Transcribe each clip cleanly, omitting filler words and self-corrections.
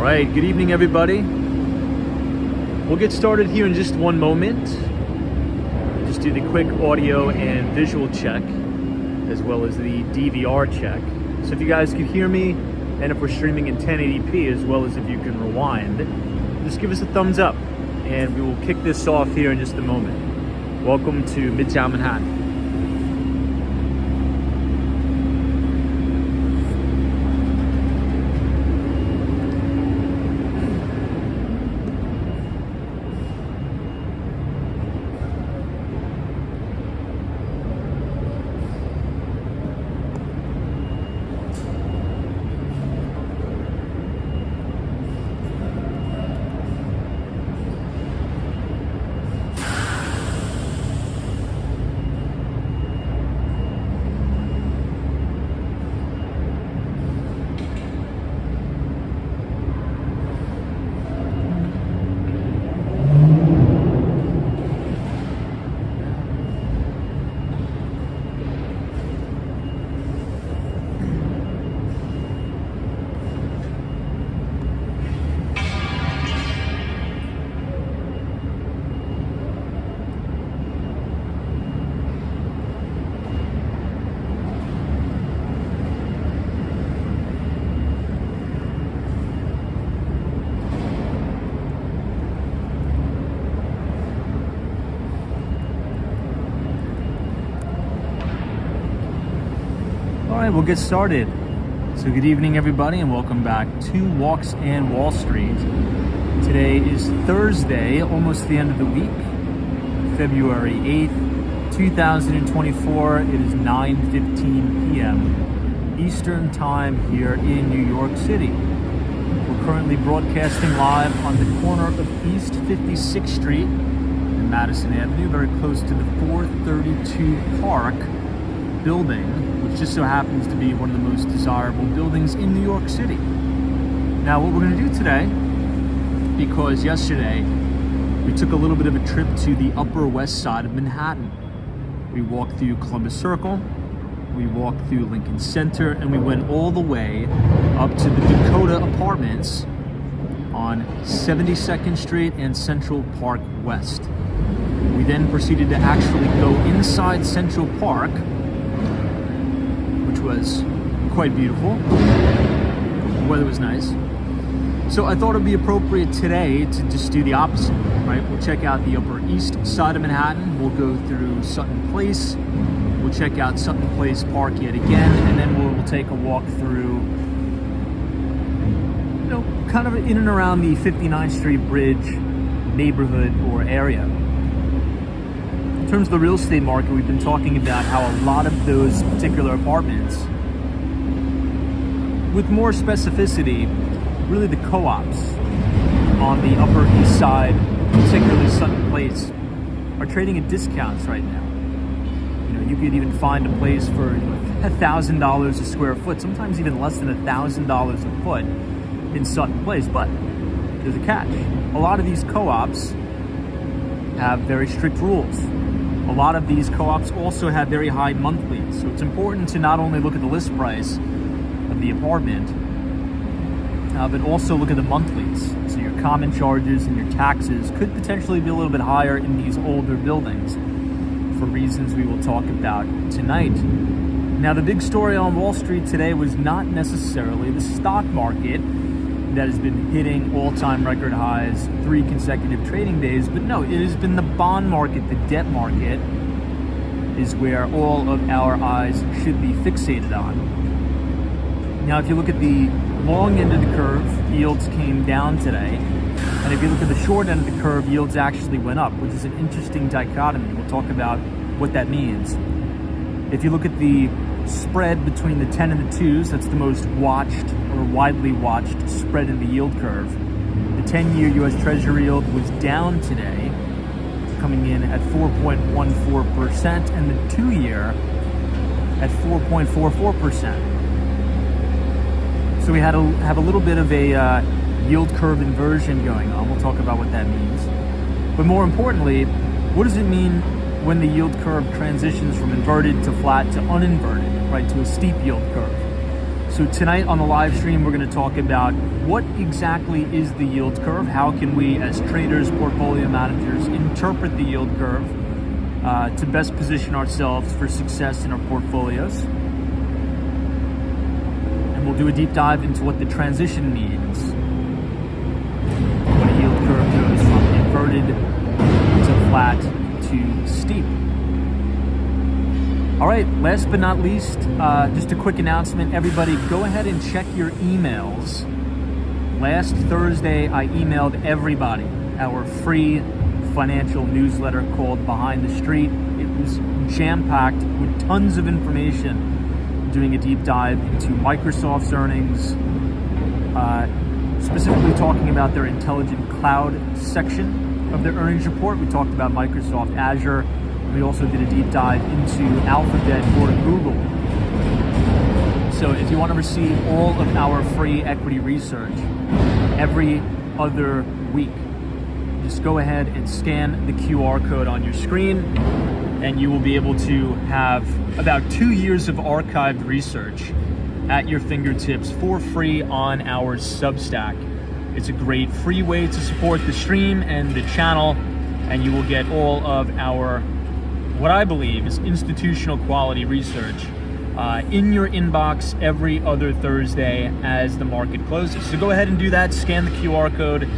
right, good evening everybody. We'll get started here in just one moment. Just do the quick audio and visual check, as well as the DVR check. So if you guys can hear me, and if we're streaming in 1080p, as well as if you can rewind, just give us a thumbs up, and we will kick this off here in just a moment. Welcome to Midtown Manhattan. We'll get started. So good evening everybody, and welcome back to Walks and Wall Street. Today is Thursday, almost the end of the week, February 8th, 2024. It is 9:15 p.m. Eastern Time here in New York City. We're currently broadcasting live on the corner of East 56th Street and Madison Avenue, very close to the 432 Park building, which just so happens to be one of the most desirable buildings in New York City. Now, what we're going to do today, because yesterday we took a little bit of a trip to the Upper West Side of Manhattan. We walked through Columbus Circle, we walked through Lincoln Center, and we went all the way up to the Dakota Apartments on 72nd Street and Central Park West. We then proceeded to actually go inside Central Park, was quite beautiful. The weather was nice. So I thought it'd be appropriate today to just do the opposite, right? We'll check out the Upper East Side of Manhattan. We'll go through Sutton Place. We'll check out Sutton Place Park yet again, and then we'll take a walk through, kind of in and around the 59th Street Bridge neighborhood or area. In terms of the real estate market, we've been talking about how a lot of those particular apartments, with more specificity, really the co-ops on the Upper East Side, particularly Sutton Place, are trading at discounts right now. You could even find a place for $1,000 a square foot, sometimes even less than $1,000 a foot in Sutton Place. But there's a catch. A lot of these co-ops have very strict rules. A lot of these co-ops also have very high monthlies, so it's important to not only look at the list price of the apartment, but also look at the monthlies. So your common charges and your taxes could potentially be a little bit higher in these older buildings for reasons we will talk about tonight. Now, the big story on Wall Street today was not necessarily the stock market that has been hitting all-time record highs 3 consecutive trading days, but no, it has been the bond market, the debt market, is where all of our eyes should be fixated on. Now, if you look at the long end of the curve, yields came down today, and if you look at the short end of the curve, yields actually went up, which is an interesting dichotomy. We'll talk about what that means. If you look at the spread between the 10 and the 2s, that's the most watched or widely watched spread in the yield curve. The 10-year U.S. Treasury yield was down today, coming in at 4.14%, and the 2-year at 4.44%. So we had to have a little bit of a yield curve inversion going on. We'll talk about what that means. But more importantly, what does it mean when the yield curve transitions from inverted to flat to uninverted, right, to a steep yield curve? So tonight on the live stream, we're going to talk about what exactly is the yield curve. How can we as traders, portfolio managers, interpret the yield curve to best position ourselves for success in our portfolios. And we'll do a deep dive into what the transition means when a yield curve goes from inverted to flat to steep. All right, last but not least, just a quick announcement. Everybody, go ahead and check your emails. Last Thursday, I emailed everybody our free financial newsletter called Behind the Street. It was jam-packed with tons of information, doing a deep dive into Microsoft's earnings, specifically talking about their intelligent cloud section of their earnings report. We talked about Microsoft Azure. We also did a deep dive into Alphabet or Google. So if you want to receive all of our free equity research every other week, just go ahead and scan the QR code on your screen, and you will be able to have about 2 years of archived research at your fingertips for free on our Substack. It's a great free way to support the stream and the channel, and you will get all of our, what I believe is institutional quality research in your inbox every other Thursday as the market closes. So go ahead and do that, scan the QR code,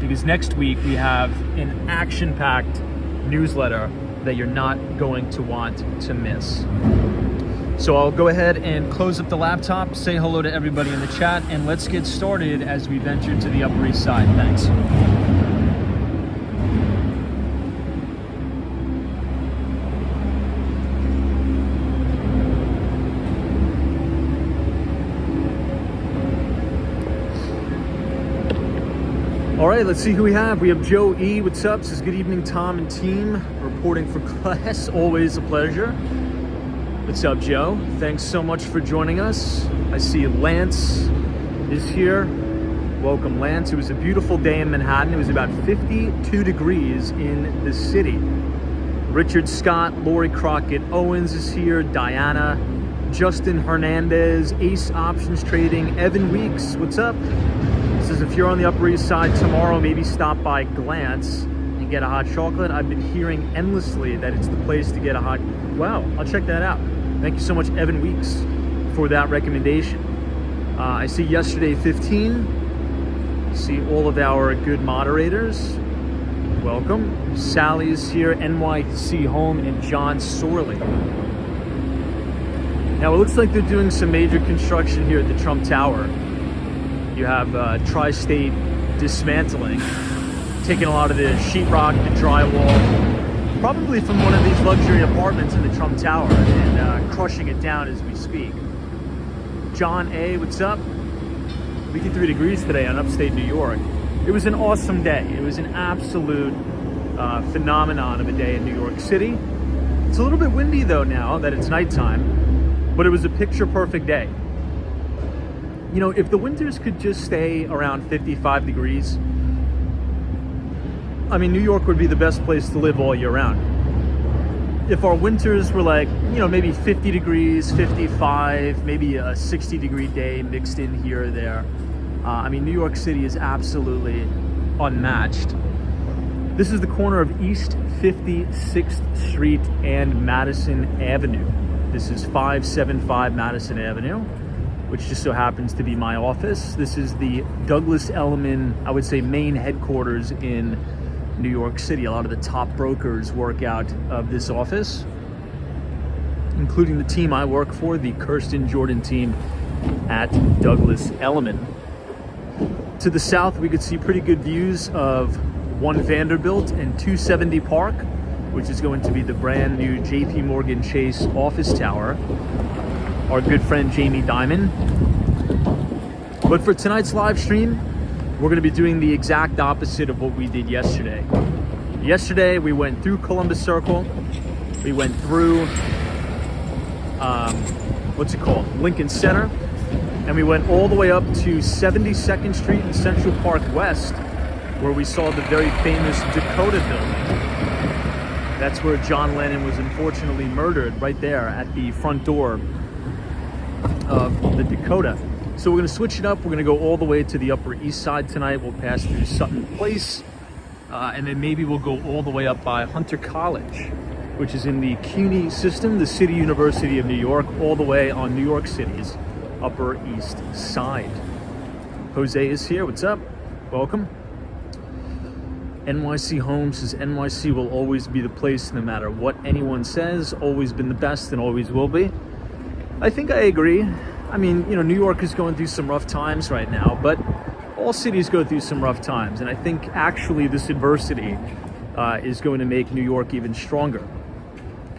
because next week we have an action-packed newsletter that you're not going to want to miss. So I'll go ahead and close up the laptop, say hello to everybody in the chat, and let's get started as we venture to the Upper East Side. Thanks. All right, let's see who we have. We have Joe E. What's up? Says good evening, Tom and team. Reporting for class. Always a pleasure. What's up, Joe? Thanks so much for joining us. I see Lance is here. Welcome, Lance. It was a beautiful day in Manhattan. It was about 52 degrees in the city. Richard Scott, Lori Crockett Owens is here. Diana, Justin Hernandez, Ace Options Trading, Evan Weeks. What's up? Says if you're on the Upper East Side tomorrow, maybe stop by Glance and get a hot chocolate. I've been hearing endlessly that it's the place to get a hot. Wow, I'll check that out. Thank you so much, Evan Weeks, for that recommendation. I see yesterday 15. See all of our good moderators. Welcome. Sally is here, NYC Home, and John Sorley. Now it looks like they're doing some major construction here at the Trump Tower. You have tri-state dismantling, taking a lot of the sheetrock, the drywall, probably from one of these luxury apartments in the Trump Tower, and crushing it down as we speak. John A., what's up? 53 degrees today on upstate New York. It was an awesome day. It was an absolute phenomenon of a day in New York City. It's a little bit windy though now that it's nighttime, but it was a picture-perfect day. You know, if the winters could just stay around 55 degrees, I mean, New York would be the best place to live all year round. If our winters were like, you know, maybe 50 degrees, 55, maybe a 60-degree day mixed in here or there, I mean, New York City is absolutely unmatched. This is the corner of East 56th Street and Madison Avenue. This is 575 Madison Avenue, which just so happens to be my office. This is the Douglas Elliman, I would say, main headquarters in New York City. A lot of the top brokers work out of this office, including the team I work for, the Kirsten Jordan team at Douglas Elliman. To the south, we could see pretty good views of 1 Vanderbilt and 270 Park, which is going to be the brand new JP Morgan Chase office tower. Our good friend Jamie Dimon. But for tonight's live stream, we're going to be doing the exact opposite of what we did yesterday. Yesterday, we went through Columbus Circle. We went through, Lincoln Center. And we went all the way up to 72nd Street and Central Park West, where we saw the very famous Dakota building. That's where John Lennon was unfortunately murdered, right there at the front door of the Dakota. So we're going to switch it up. We're going to go all the way to the Upper East Side tonight. We'll pass through Sutton Place, and then maybe we'll go all the way up by Hunter College, which is in the CUNY system, the City University of New York, all the way on New York City's Upper East Side. Jose is here. What's up? Welcome. NYC Homes says NYC will always be the place no matter what anyone says. Always been the best and always will be. I think I agree. I mean, you know, New York is going through some rough times right now, but all cities go through some rough times. And I think actually this adversity is going to make New York even stronger.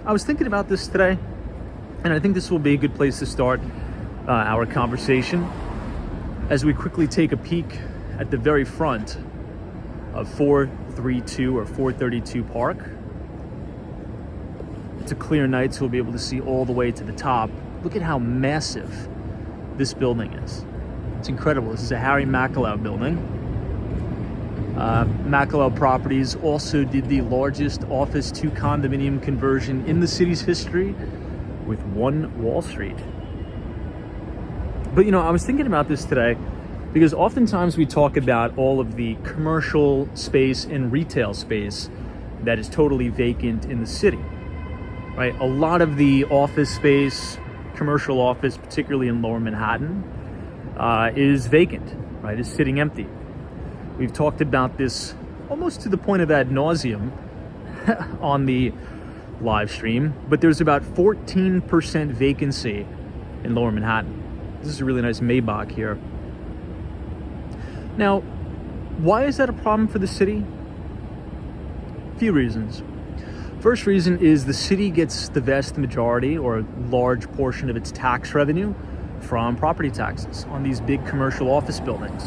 I was thinking about this today, and I think this will be a good place to start our conversation as we quickly take a peek at the very front of 432 or 432 Park. It's a clear night, so we'll be able to see all the way to the top. Look at how massive this building is. It's incredible. This is a Harry Mackalow building. Mackalow Properties also did the largest office to condominium conversion in the city's history with One Wall Street. But you know, I was thinking about this today because oftentimes we talk about all of the commercial space and retail space that is totally vacant in the city, right? A lot of the office space, commercial office, particularly in Lower Manhattan, is vacant, right? Is sitting empty. We've talked about this almost to the point of ad nauseum on the live stream, but there's about 14% vacancy in Lower Manhattan. This is a really nice Maybach here. Now, why is that a problem for the city? A few reasons. First reason is the city gets the vast majority or a large portion of its tax revenue from property taxes on these big commercial office buildings.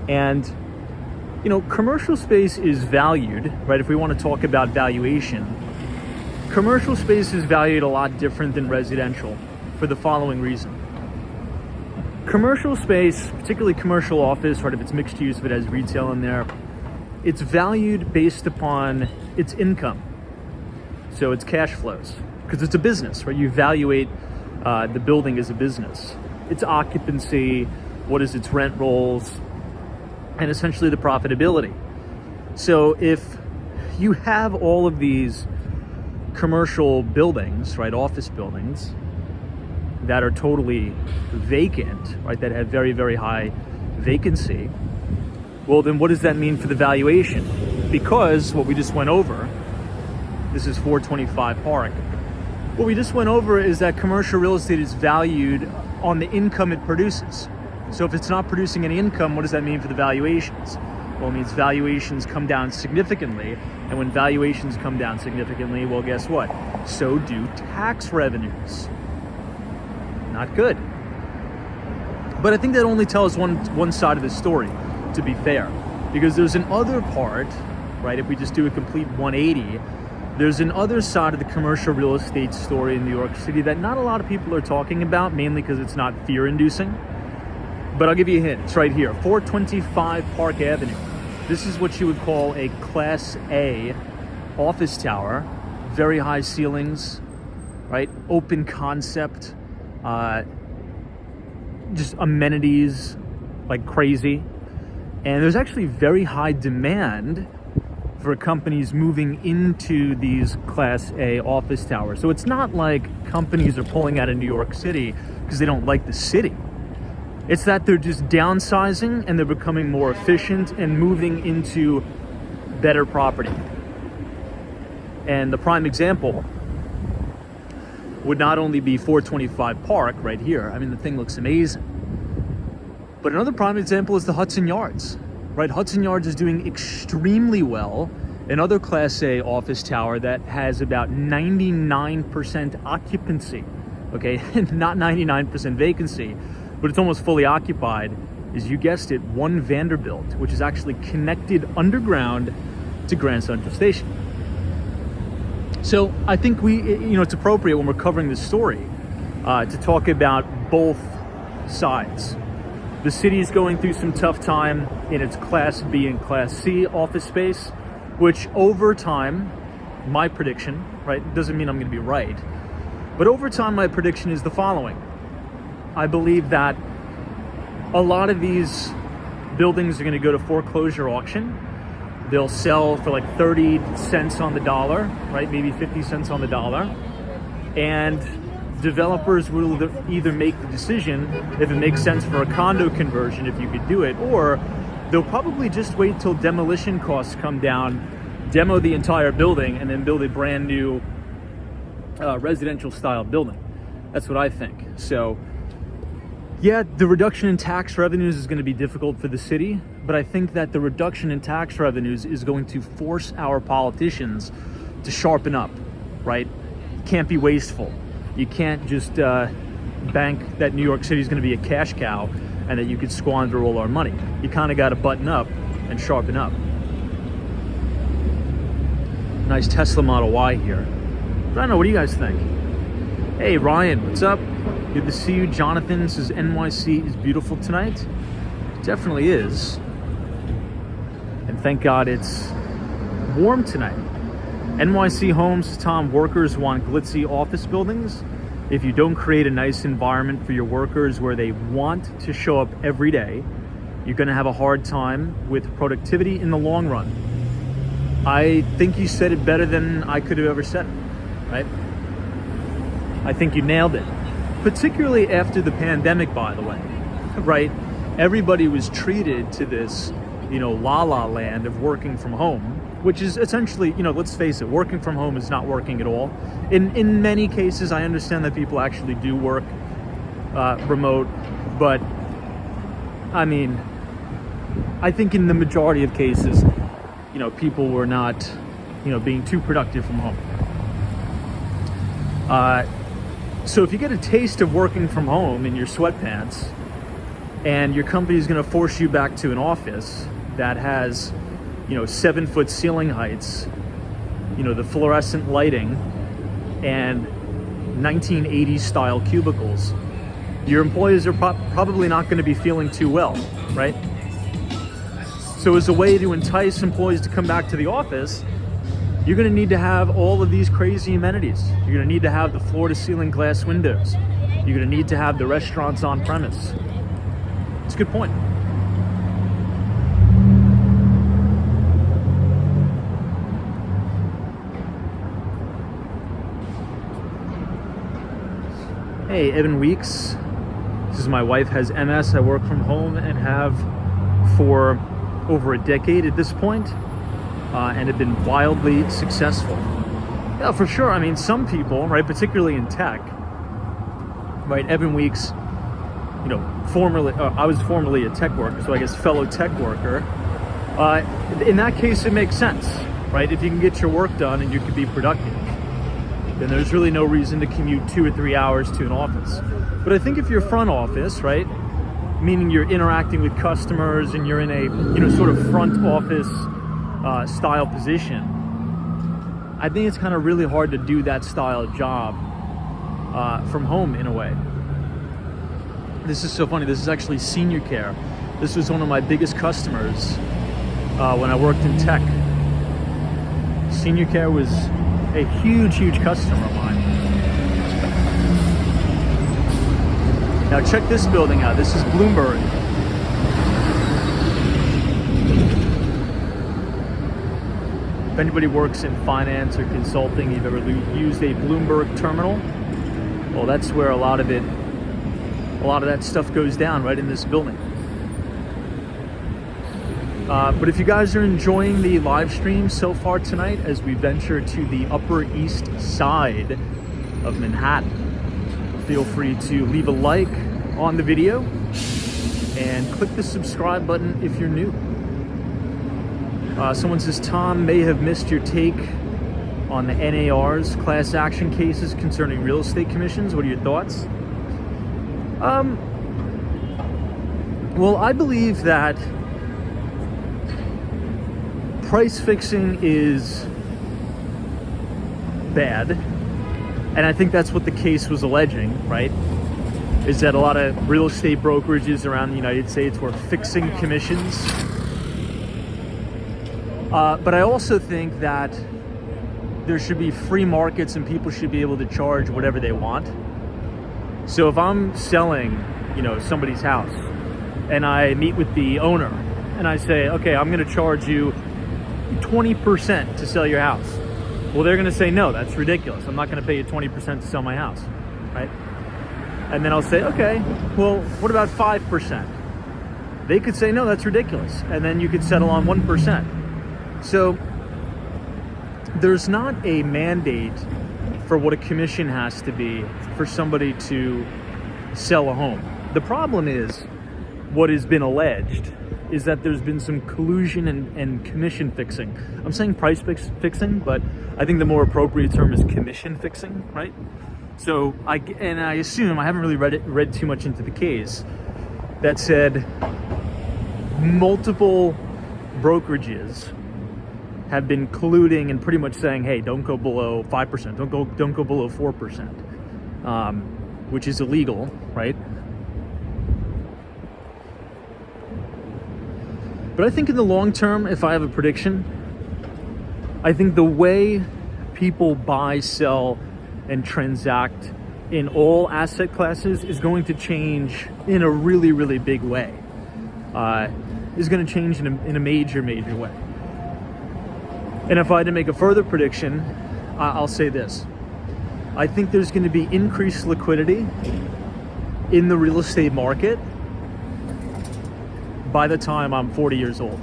And, you know, commercial space is valued, right? If we want to talk about valuation, commercial space is valued a lot different than residential for the following reason. Commercial space, particularly commercial office, right, if it's mixed use, if it has retail in there, it's valued based upon its income. So it's cash flows, because it's a business, right? You evaluate the building as a business. Its occupancy, what is its rent rolls, and essentially the profitability. So if you have all of these commercial buildings, right, office buildings, that are totally vacant, right, that have very, very high vacancy, well, then what does that mean for the valuation? Because what we just went over, this is 425 Park, what we just went over is that commercial real estate is valued on the income it produces. So if it's not producing any income, what does that mean for the valuations? Well, it means valuations come down significantly, and when valuations come down significantly, well, guess what? So do tax revenues. Not good. But I think that only tells one side of the story, to be fair, because there's an other part, right? If we just do a complete 180, there's an other side of the commercial real estate story in New York City that not a lot of people are talking about, mainly because it's not fear-inducing. But I'll give you a hint. It's right here, 425 Park Avenue. This is what you would call a Class A office tower, very high ceilings, right? Open concept. Just amenities like crazy, and there's actually very high demand for companies moving into these Class A office towers. So it's not like companies are pulling out of New York City because they don't like the city. It's that they're just downsizing and they're becoming more efficient and moving into better property. And the prime example would not only be 425 Park right here. I mean, the thing looks amazing. But another prime example is the Hudson Yards, right? Hudson Yards is doing extremely well. Another Class A office tower that has about 99% occupancy, okay? Not 99% vacancy, but it's almost fully occupied, is, you guessed it, One Vanderbilt, which is actually connected underground to Grand Central Station. So I think it's appropriate when we're covering this story to talk about both sides. The city is going through some tough time in its Class B and Class C office space, which over time, my prediction, right, doesn't mean I'm going to be right, but over time my prediction is the following. I believe that a lot of these buildings are going to go to foreclosure auction. They'll sell for like 30 cents on the dollar, right? Maybe 50 cents on the dollar. And developers will either make the decision if it makes sense for a condo conversion, if you could do it, or they'll probably just wait till demolition costs come down, demo the entire building, and then build a brand new residential style building. That's what I think. So yeah, the reduction in tax revenues is going to be difficult for the city, but I think that the reduction in tax revenues is going to force our politicians to sharpen up, right? You can't be wasteful. You can't just bank that New York City is going to be a cash cow and that you could squander all our money. You kind of got to button up and sharpen up. Nice Tesla Model Y here. I don't know, what do you guys think? Hey, Ryan, what's up? Good to see you. Jonathan says NYC is beautiful tonight. It definitely is. And thank God it's warm tonight. NYC Homes, Tom, workers want glitzy office buildings. If you don't create a nice environment for your workers where they want to show up every day, you're going to have a hard time with productivity in the long run. I think you said it better than I could have ever said it, right? I think you nailed it. Particularly after the pandemic, by the way, right? Everybody was treated to this, la-la land of working from home, which is essentially, let's face it, working from home is not working at all. In many cases, I understand that people actually do work remote, but I mean, I think in the majority of cases, people were not, being too productive from home. So if you get a taste of working from home in your sweatpants and your company is going to force you back to an office that has, 7-foot ceiling heights, the fluorescent lighting and 1980s style cubicles, your employees are probably not going to be feeling too well, right? So as a way to entice employees to come back to the office, you're going to need to have all of these crazy amenities. You're going to need to have the floor-to-ceiling glass windows. You're going to need to have the restaurants on premise. It's a good point. Hey, Evan Weeks. This is my wife has MS. I work from home and have for over a decade at this point. And have been wildly successful. Yeah, for sure. I mean, some people, right, particularly in tech, right, Evan Weeks, formerly, I was formerly a tech worker, so I guess fellow tech worker. In that case, it makes sense, right? If you can get your work done and you can be productive, then there's really no reason to commute 2 or 3 hours to an office. But I think if you're front office, right, meaning you're interacting with customers and you're in a, sort of front office style position, I think it's kind of really hard to do that style job from home in a way. This is so funny. This is actually senior care. This was one of my biggest customers when I worked in tech. Senior care was a huge, huge customer of mine. Now check this building out. This is Bloomberg. If anybody works in finance or consulting, you've ever used a Bloomberg terminal, well, that's where a lot of that stuff goes down, right in this building. But if you guys are enjoying the live stream so far tonight as we venture to the Upper East Side of Manhattan, feel free to leave a like on the video and click the subscribe button if you're new. Someone says, Tom, may have missed your take on the NAR's class action cases concerning real estate commissions. What are your thoughts? Well, I believe that price fixing is bad. And I think that's what the case was alleging, right? Is that a lot of real estate brokerages around the United States were fixing commissions. But I also think that there should be free markets and people should be able to charge whatever they want. So if I'm selling, you know, somebody's house and I meet with the owner and I say, okay, I'm going to charge you 20% to sell your house. Well, they're going to say, no, that's ridiculous. I'm not going to pay you 20% to sell my house, right? And then I'll say, okay, well, what about 5%? They could say, no, that's ridiculous. And then you could settle on 1%. So there's not a mandate for what a commission has to be for somebody to sell a home. The problem is, what has been alleged is that there's been some collusion and commission fixing. I'm saying price fixing, but I think the more appropriate term is commission fixing, right? So I assume, I haven't really read too much into the case, that said multiple brokerages have been colluding and pretty much saying, hey, don't go below 5%, don't go below 4%, which is illegal, right? But I think in the long term, if I have a prediction, I think the way people buy, sell, and transact in all asset classes is going to change in a really, really big way. Is going to change in a major, major way. And if I had to make a further prediction, I'll say this. I think there's going to be increased liquidity in the real estate market by the time I'm 40 years old.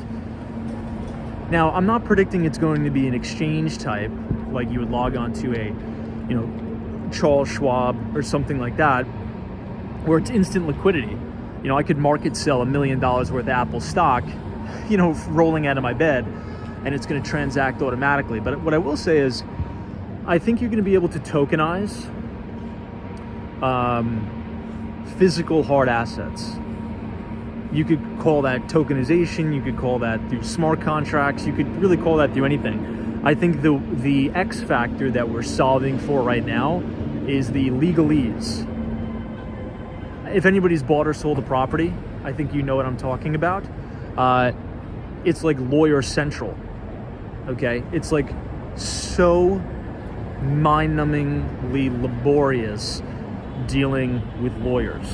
Now, I'm not predicting it's going to be an exchange type, like you would log on to a, you know, Charles Schwab or something like that, where it's instant liquidity. You know, I could market sell $1 million worth of Apple stock, you know, rolling out of my bed, and it's going to transact automatically. But what I will say is, I think you're going to be able to tokenize physical hard assets. You could call that tokenization, you could call that through smart contracts, you could really call that through anything. I think the X factor that we're solving for right now is the legalese. If anybody's bought or sold a property, I think you know what I'm talking about. It's like lawyer central, okay? It's like so mind-numbingly laborious dealing with lawyers.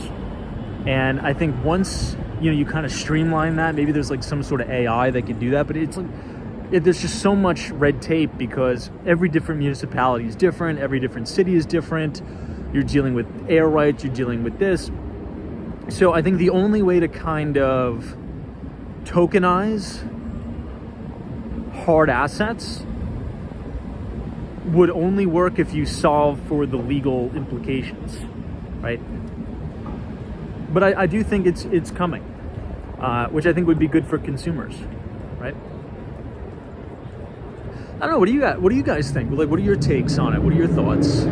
And I think once, you know, you kind of streamline that, maybe there's like some sort of AI that can do that, but it's like, there's just so much red tape because every different municipality is different, every different city is different. You're dealing with air rights, you're dealing with this. So I think the only way to kind of tokenize hard assets would only work if you solve for the legal implications, right? But I do think it's coming, which I think would be good for consumers, right? I don't know. What do you guys think? Like, what are your takes on it? What are your thoughts?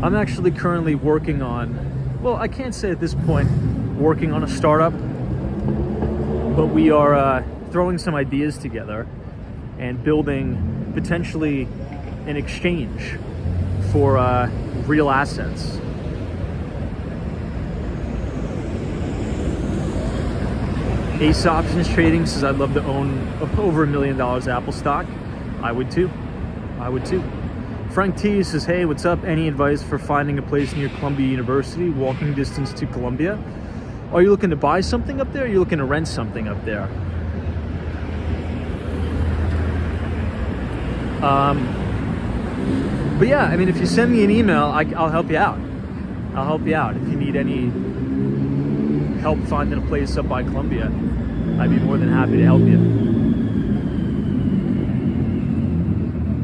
I'm actually currently working on, well, I can't say at this point working on a startup, but we are throwing some ideas together and building potentially an exchange for real assets. Ace Options Trading says, I'd love to own over $1 million Apple stock. I would too. Frank T says, hey, what's up? Any advice for finding a place near Columbia University, walking distance to Columbia? Are you looking to buy something up there? Or are you looking to rent something up there? But yeah, I mean, if you send me an email, I'll help you out. I'll help you out. If you need any help finding a place up by Columbia, I'd be more than happy to help you.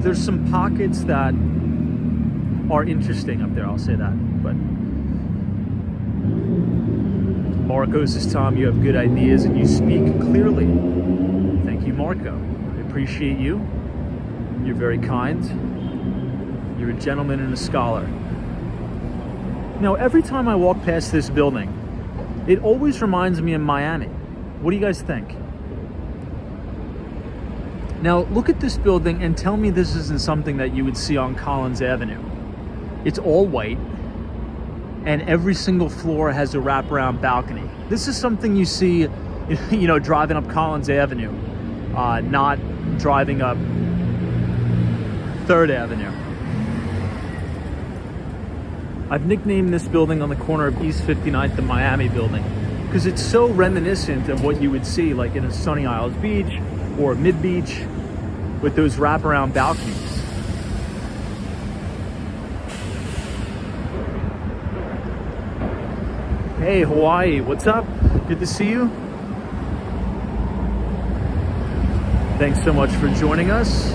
There's some pockets that are interesting up there, I'll say that. But Marco says, Tom, you have good ideas and you speak clearly. Thank you, Marco. I appreciate you. You're very kind. You're a gentleman and a scholar. Now, every time I walk past this building, it always reminds me of Miami. What do you guys think? Now, look at this building and tell me this isn't something that you would see on Collins Avenue. It's all white, and every single floor has a wraparound balcony. This is something you see, you know, driving up Collins Avenue, not driving up 3rd Avenue. I've nicknamed this building on the corner of East 59th the Miami building because it's so reminiscent of what you would see like in a Sunny Isles Beach or Mid Beach with those wraparound balconies. Hey Hawaii, what's up? Good to see you. Thanks so much for joining us.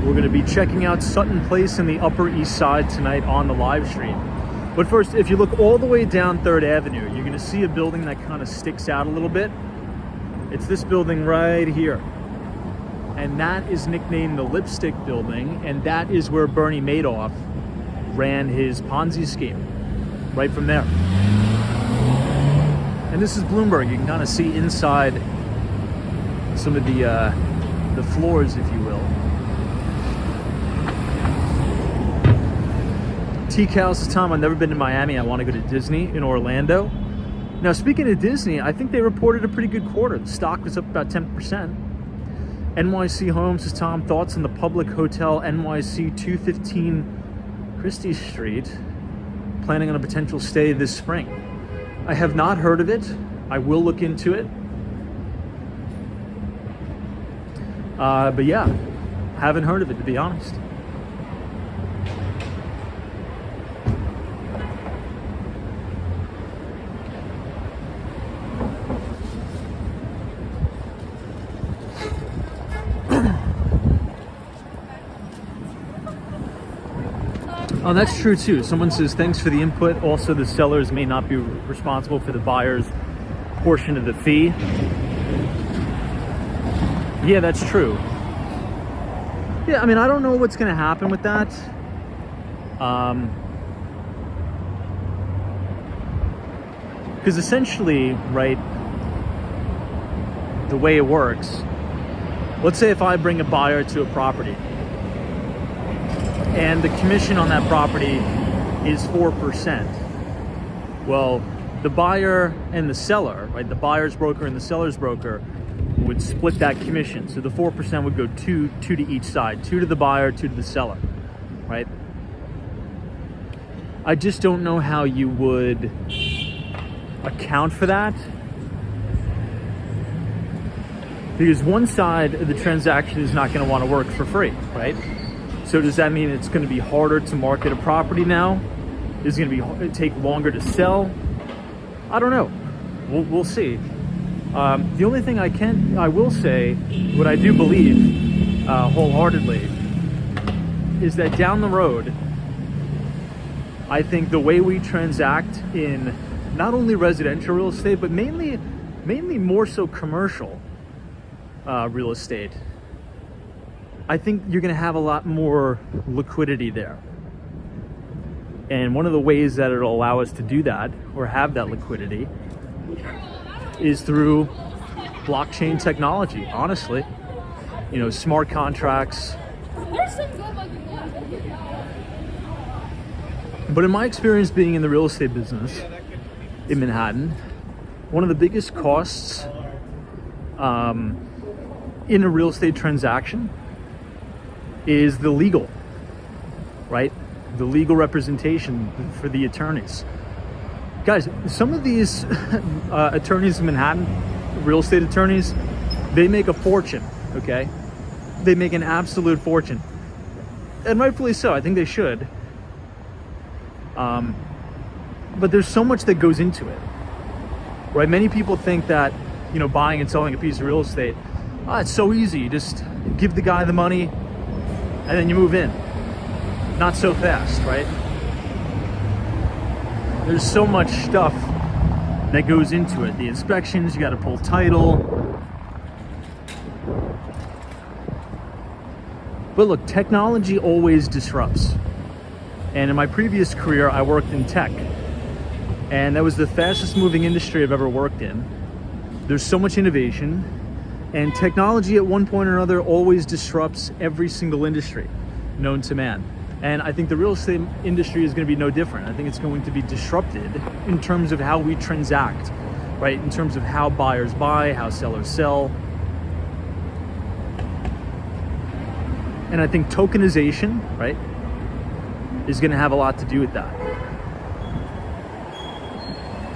We're going to be checking out Sutton Place in the Upper East Side tonight on the live stream. But first, if you look all the way down 3rd Avenue, you're going to see a building that kind of sticks out a little bit. It's this building right here. And that is nicknamed the Lipstick Building, and that is where Bernie Madoff ran his Ponzi scheme, right from there. And this is Bloomberg. You can kind of see inside some of the floors, if you will. T-Cal says, Tom, I've never been to Miami. I want to go to Disney in Orlando. Now, speaking of Disney, I think they reported a pretty good quarter. The stock was up about 10%. NYC Homes says, Tom, thoughts on the public hotel NYC 215 Christie Street, planning on a potential stay this spring. I have not heard of it. I will look into it. But yeah, haven't heard of it, to be honest. Oh, that's true too. Someone says, thanks for the input. Also, the sellers may not be responsible for the buyer's portion of the fee. Yeah, that's true. Yeah, I mean, I don't know what's going to happen with that. Because essentially, right, the way it works, let's say if I bring a buyer to a property, and the commission on that property is 4%. Well, the buyer and the seller, right, the buyer's broker and the seller's broker would split that commission. So the 4% would go two to each side, 2 to the buyer, 2 to the seller, right? I just don't know how you would account for that, because one side of the transaction is not going to want to work for free, right? So does that mean it's going to be harder to market a property now? Is it going to take longer to sell? I don't know. We'll see. The only thing I will say, what I do believe wholeheartedly, is that down the road, I think the way we transact in not only residential real estate, but mainly more so commercial real estate, I think you're going to have a lot more liquidity there. And one of the ways that it'll allow us to do that, or have that liquidity, is through blockchain technology, honestly. You know, smart contracts. But in my experience being in the real estate business in Manhattan, one of the biggest costs in a real estate transaction is the legal, right? The legal representation for the attorneys. Guys, some of these attorneys in Manhattan, real estate attorneys, they make a fortune, okay? They make an absolute fortune. And rightfully so, I think they should. But there's so much that goes into it, right? Many people think that, you know, buying and selling a piece of real estate, it's so easy. You just give the guy the money and then you move in. Not so fast, right? There's so much stuff that goes into it. The inspections, you got to pull title. But look, technology always disrupts. And in my previous career, I worked in tech. And that was the fastest moving industry I've ever worked in. There's so much innovation. And technology at one point or another always disrupts every single industry known to man. And I think the real estate industry is going to be no different. I think it's going to be disrupted in terms of how we transact, right? In terms of how buyers buy, how sellers sell. And I think tokenization, right, is going to have a lot to do with that.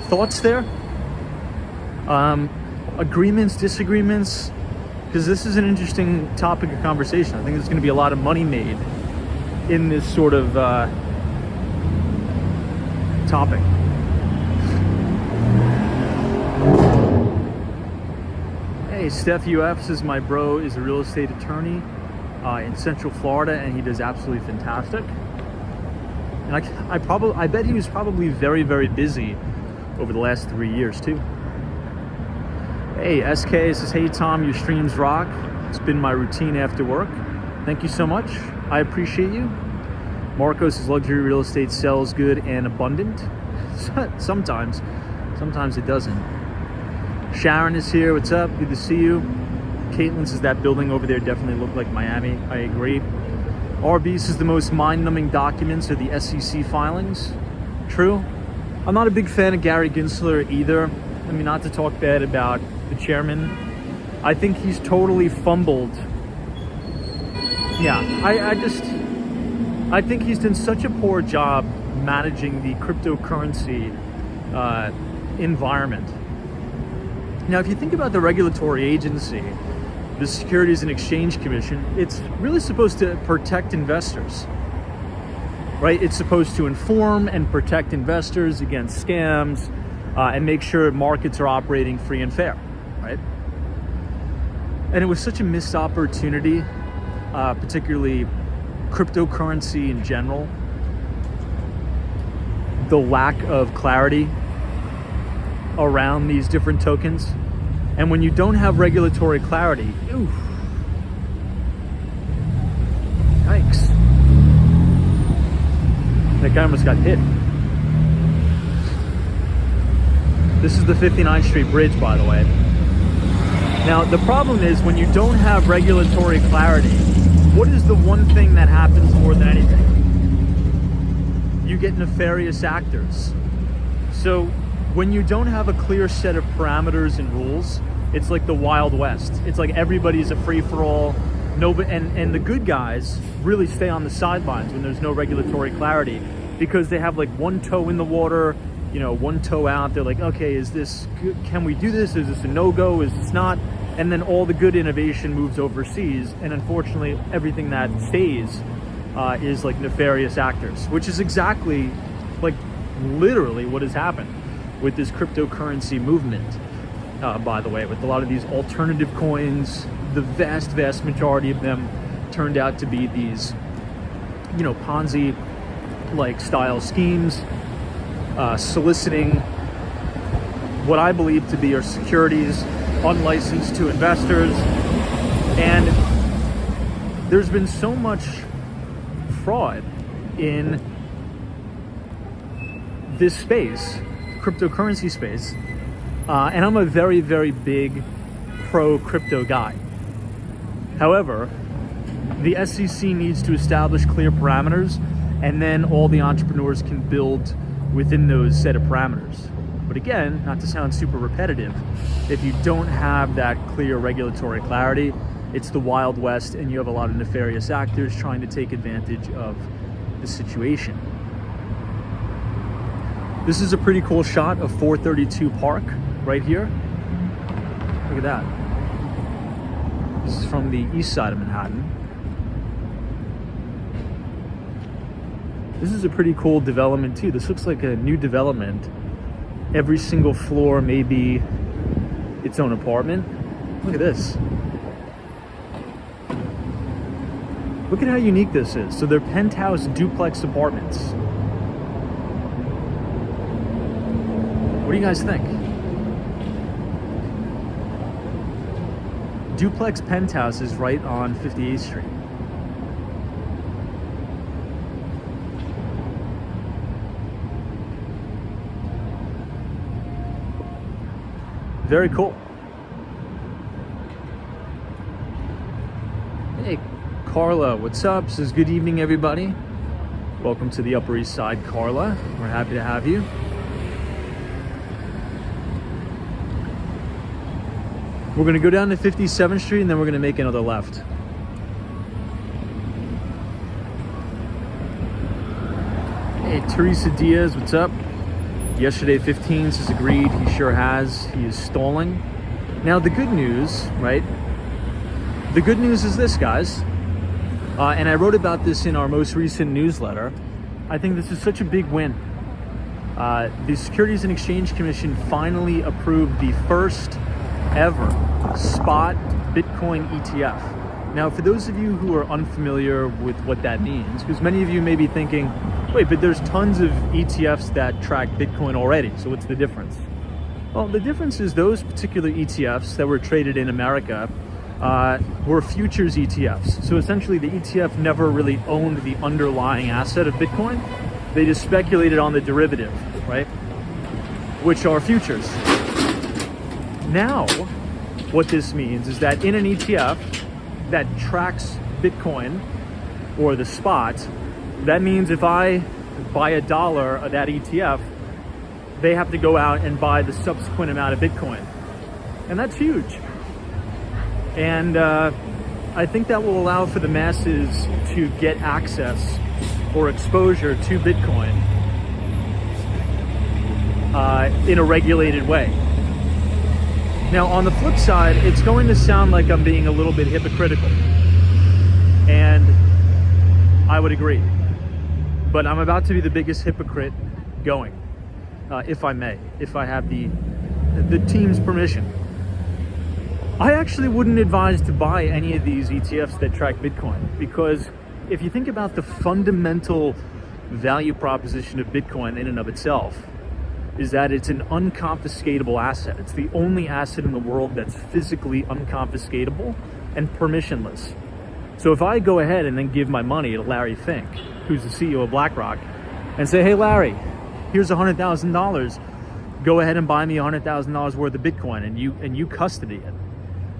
Thoughts there? Agreements, disagreements? Because this is an interesting topic of conversation. I think there's going to be a lot of money made in this sort of topic. Hey, Steph UFs is my bro, is a real estate attorney in Central Florida, and he does absolutely fantastic. And I bet he was probably very, very busy over the last 3 years too. Hey, SK says, hey Tom, your streams rock. It's been my routine after work. Thank you so much. I appreciate you. Marcos says, luxury real estate sells good and abundant. Sometimes it doesn't. Sharon is here. What's up? Good to see you. Caitlin says that building over there definitely looked like Miami. I agree. RB says the most mind-numbing documents are the SEC filings. True. I'm not a big fan of Gary Gensler either. I mean, not to talk bad about the chairman. I think he's totally fumbled. Yeah, I think he's done such a poor job managing the cryptocurrency environment. Now, if you think about the regulatory agency, the Securities and Exchange Commission, it's really supposed to protect investors, right? It's supposed to inform and protect investors against scams and make sure markets are operating free and fair, right? And it was such a missed opportunity, particularly cryptocurrency in general, the lack of clarity around these different tokens. And when you don't have regulatory clarity, oof, yikes. That guy almost got hit. This is the 59th Street Bridge, by the way. Now, the problem is when you don't have regulatory clarity, what is the one thing that happens more than anything? You get nefarious actors. So when you don't have a clear set of parameters and rules, it's like the Wild West. It's like everybody's a free-for-all. And the good guys really stay on the sidelines when there's no regulatory clarity, because they have like one toe in the water, you know, one toe out. They're like, okay, is this good? Can we do this? Is this a no-go? Is this not? And then all the good innovation moves overseas, and unfortunately everything that stays is like nefarious actors, which is exactly, like, literally what has happened with this cryptocurrency movement, by the way, with a lot of these alternative coins. The vast majority of them turned out to be these, you know, Ponzi like style schemes, soliciting what I believe to be our securities unlicensed to investors. And there's been so much fraud in this space, cryptocurrency space, and I'm a very, very big pro crypto guy. However, the SEC needs to establish clear parameters, and then all the entrepreneurs can build within those set of parameters. But again, not to sound super repetitive, if you don't have that clear regulatory clarity, it's the Wild West, and you have a lot of nefarious actors trying to take advantage of the situation. This is a pretty cool shot of 432 Park right here. Look at that. This is from the east side of Manhattan. This is a pretty cool development too. This looks like a new development. Every single floor may be its own apartment. Look at this. Look at how unique this is. So they're penthouse duplex apartments. What do you guys think? Duplex penthouse is right on 58th Street. Very cool. Hey, Carla, what's up? Says good evening, everybody. Welcome to the Upper East Side, Carla. We're happy to have you. We're gonna go down to 57th Street, and then we're gonna make another left. Hey, Teresa Diaz, what's up? Yesterday 15s has agreed, he sure has. He is stalling. Now the good news, right? The good news is this, guys. And I wrote about this in our most recent newsletter. I think this is such a big win. The Securities and Exchange Commission finally approved the first ever spot Bitcoin ETF. Now, for those of you who are unfamiliar with what that means, because many of you may be thinking, wait, but there's tons of ETFs that track Bitcoin already, so what's the difference? Well, the difference is those particular ETFs that were traded in America were futures ETFs. So essentially the ETF never really owned the underlying asset of Bitcoin. They just speculated on the derivative, right? Which are futures. Now, what this means is that in an ETF that tracks Bitcoin or the spot, that means if I buy $1 of that ETF, they have to go out and buy the subsequent amount of Bitcoin. And that's huge. And I think that will allow for the masses to get access or exposure to Bitcoin in a regulated way. Now, on the flip side, it's going to sound like I'm being a little bit hypocritical. And I would agree. But I'm about to be the biggest hypocrite going, if I may, if I have the team's permission. I actually wouldn't advise to buy any of these ETFs that track Bitcoin, because if you think about the fundamental value proposition of Bitcoin in and of itself, is that it's an unconfiscatable asset. It's the only asset in the world that's physically unconfiscatable and permissionless. So if I go ahead and then give my money to Larry Fink, who's the CEO of BlackRock, and say, hey Larry, here's $100,000, go ahead and buy me $100,000 worth of Bitcoin, and you custody it.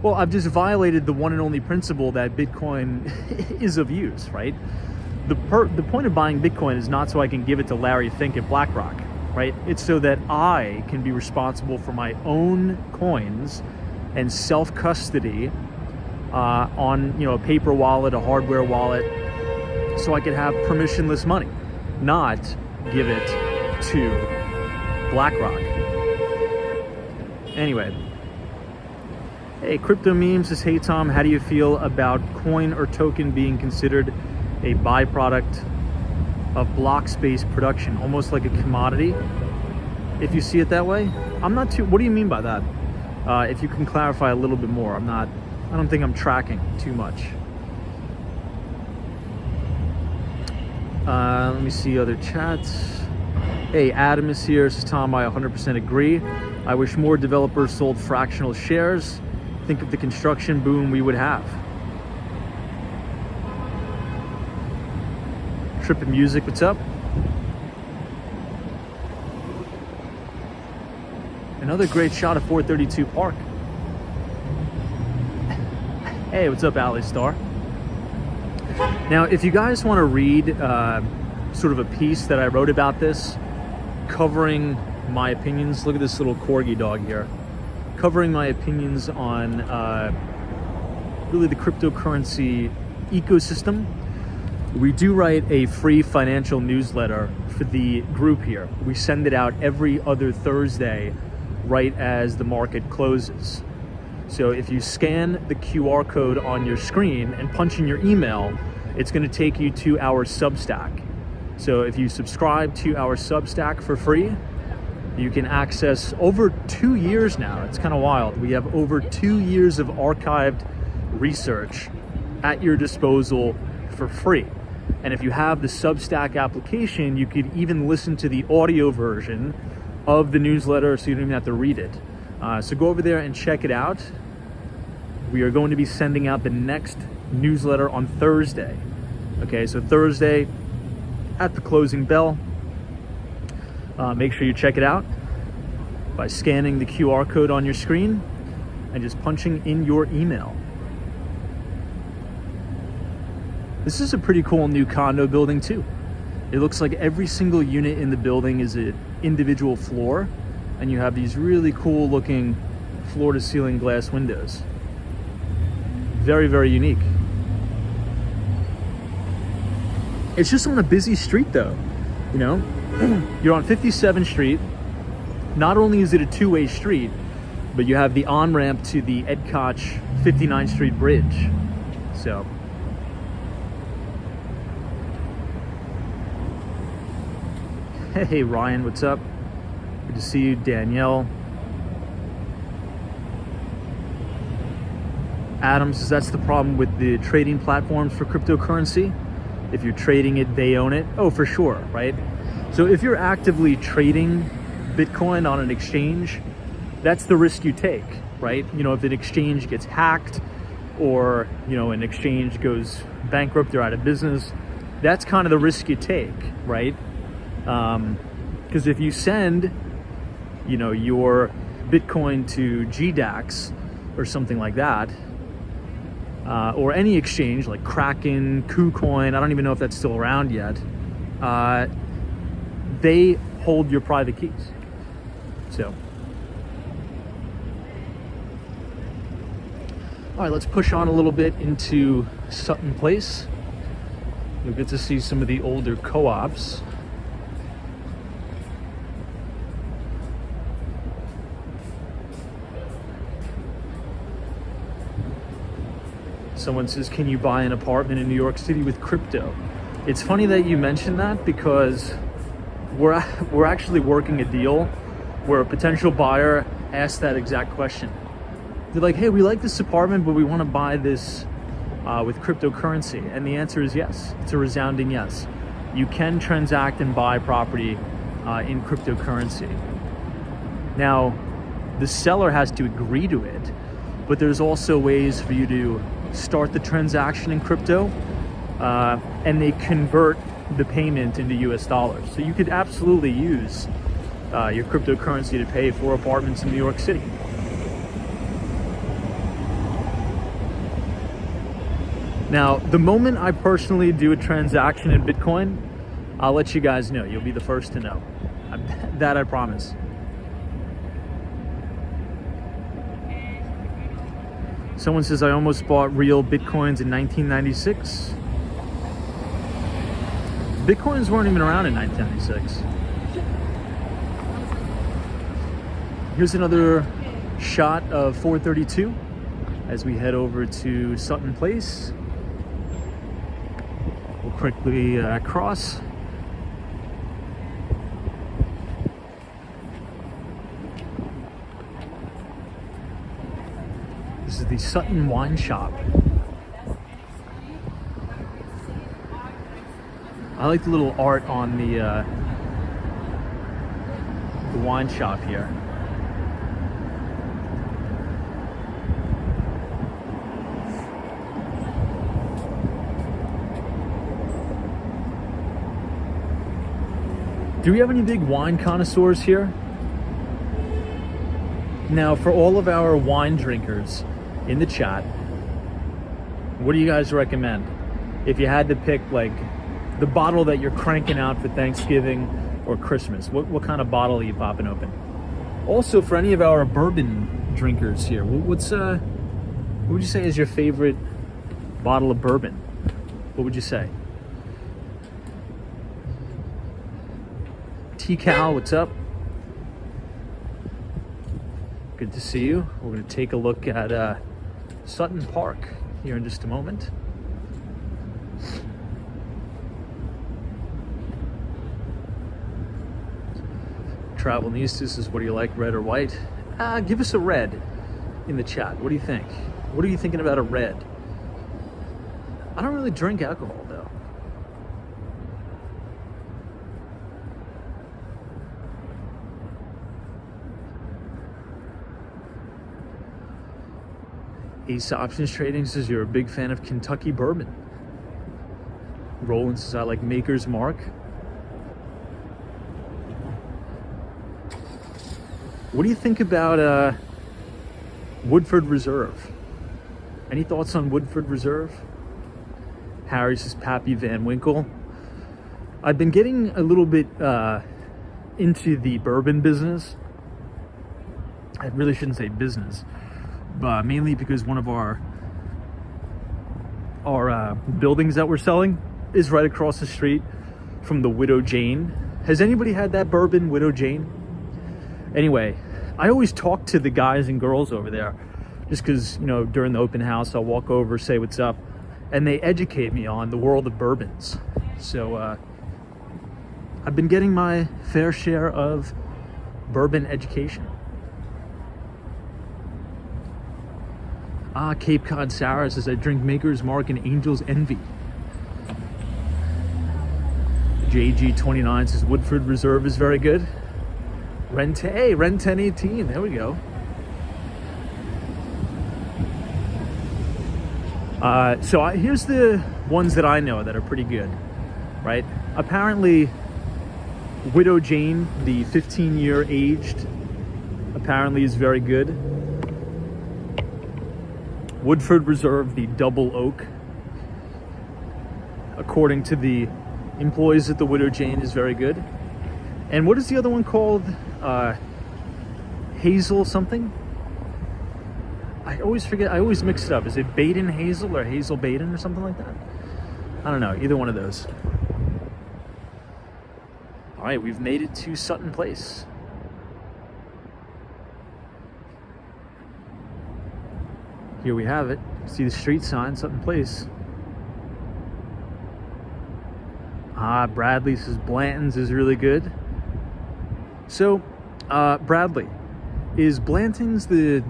Well, I've just violated the one and only principle that Bitcoin is of use, right? The point of buying Bitcoin is not so I can give it to Larry Fink at BlackRock, right? It's so that I can be responsible for my own coins and self-custody on a paper wallet, a hardware wallet, so I can have permissionless money, not give it to BlackRock. Anyway, hey, Crypto Meme says, hey Tom, how do you feel about coin or token being considered a byproduct of block space production, almost like a commodity? If you see it that way, I'm not too, what do you mean by that? If you can clarify a little bit more, I don't think I'm tracking too much. Let me see other chats. Hey, Adam is here, says Tom, I 100% agree. I wish more developers sold fractional shares. Think of the construction boom we would have. Trippin' Music, what's up? Another great shot of 432 Park. Hey, what's up, Alley Star? Now, if you guys want to read sort of a piece that I wrote about this, covering my opinions, look at this little corgi dog here, covering my opinions on really the cryptocurrency ecosystem. We do write a free financial newsletter for the group here. We send it out every other Thursday, right as the market closes. So if you scan the QR code on your screen and punch in your email, it's going to take you to our Substack. So if you subscribe to our Substack for free, you can access over 2 years now. It's kind of wild. We have over 2 years of archived research at your disposal for free. And if you have the Substack application, you could even listen to the audio version of the newsletter, so you don't even have to read it. So go over there and check it out. We are going to be sending out the next newsletter on Thursday. Okay, so Thursday at the closing bell. Make sure you check it out by scanning the QR code on your screen and just punching in your email. This is a pretty cool new condo building too. It looks like every single unit in the building is an individual floor, and you have these really cool looking floor to ceiling glass windows. Very, very unique. It's just on a busy street though. You know, you're on 57th Street. Not only is it a two-way street, but you have the on-ramp to the Ed Koch 59th Street Bridge. So, hey Ryan, what's up? Good to see you. Danielle. Adam says that's the problem with the trading platforms for cryptocurrency. If you're trading it, they own it. Oh, for sure, right? So if you're actively trading Bitcoin on an exchange, that's the risk you take, right? You know, if an exchange gets hacked or, you know, an exchange goes bankrupt or out of business, that's kind of the risk you take, right? Because if you send, you know, your Bitcoin to GDAX or something like that, or any exchange like Kraken, KuCoin, I don't even know if that's still around yet, they hold your private keys. So, all right, let's push on a little bit into Sutton Place. You'll get to see some of the older co-ops. Someone says, can you buy an apartment in New York City with crypto? It's funny that you mentioned that because we're actually working a deal where a potential buyer asked that exact question. They're like, hey, we like this apartment, but we want to buy this with cryptocurrency. And the answer is yes. It's a resounding yes. You can transact and buy property in cryptocurrency. Now, the seller has to agree to it, but there's also ways for you to start the transaction in crypto, and they convert the payment into US dollars. So you could absolutely use your cryptocurrency to pay for apartments in New York City. Now, the moment I personally do a transaction in Bitcoin, I'll let you guys know. You'll be the first to know. That I promise. Someone says, I almost bought real Bitcoins in 1996. Bitcoins weren't even around in 1996. Here's another shot of 432 as we head over to Sutton Place. We'll quickly cross. This is the Sutton Wine Shop. I like the little art on the wine shop here. Do we have any big wine connoisseurs here? Now, for all of our wine drinkers in the chat, what do you guys recommend? If you had to pick like the bottle that you're cranking out for Thanksgiving or Christmas, what kind of bottle are you popping open? Also, for any of our bourbon drinkers here, what would you say is your favorite bottle of bourbon? What would you say? T-Cal, what's up? Good to see you. We're going to take a look at Sutton Park here in just a moment. Travel Nieces is, what do you like, red or white? Give us a red in the chat. What do you think? What are you thinking about a red? I don't really drink alcohol though. Ace Options Trading says you're a big fan of Kentucky bourbon. Roland says I like Maker's Mark. What do you think about Woodford Reserve? Any thoughts on Woodford Reserve? Harry says Pappy Van Winkle. I've been getting a little bit into the bourbon business. I really shouldn't say business, but mainly because one of our buildings that we're selling is right across the street from the Widow Jane Has anybody had that bourbon, Widow Jane? Anyway, I always talk to the guys and girls over there just because, you know, during the open house, I'll walk over, say what's up, and they educate me on the world of bourbons. So I've been getting my fair share of bourbon education. Cape Cod Sarah says, I drink Maker's Mark and Angel's Envy. JG29 says, Woodford Reserve is very good. Ren 1018, there we go. Here's the ones that I know that are pretty good, right? Apparently, Widow Jane, the 15-year aged, apparently is very good. Woodford Reserve, the double oak, according to the employees at the Widow Jane, is very good. And what is the other one called? Hazel something? I always forget, I always mix it up. Is it Baden Hazel or Hazel Baden or something like that? I don't know, either one of those. All right, we've made it to Sutton Place. Here we have it. See the street sign, Sutton Place. Bradley says Blanton's is really good. So, Bradley, is Blanton's the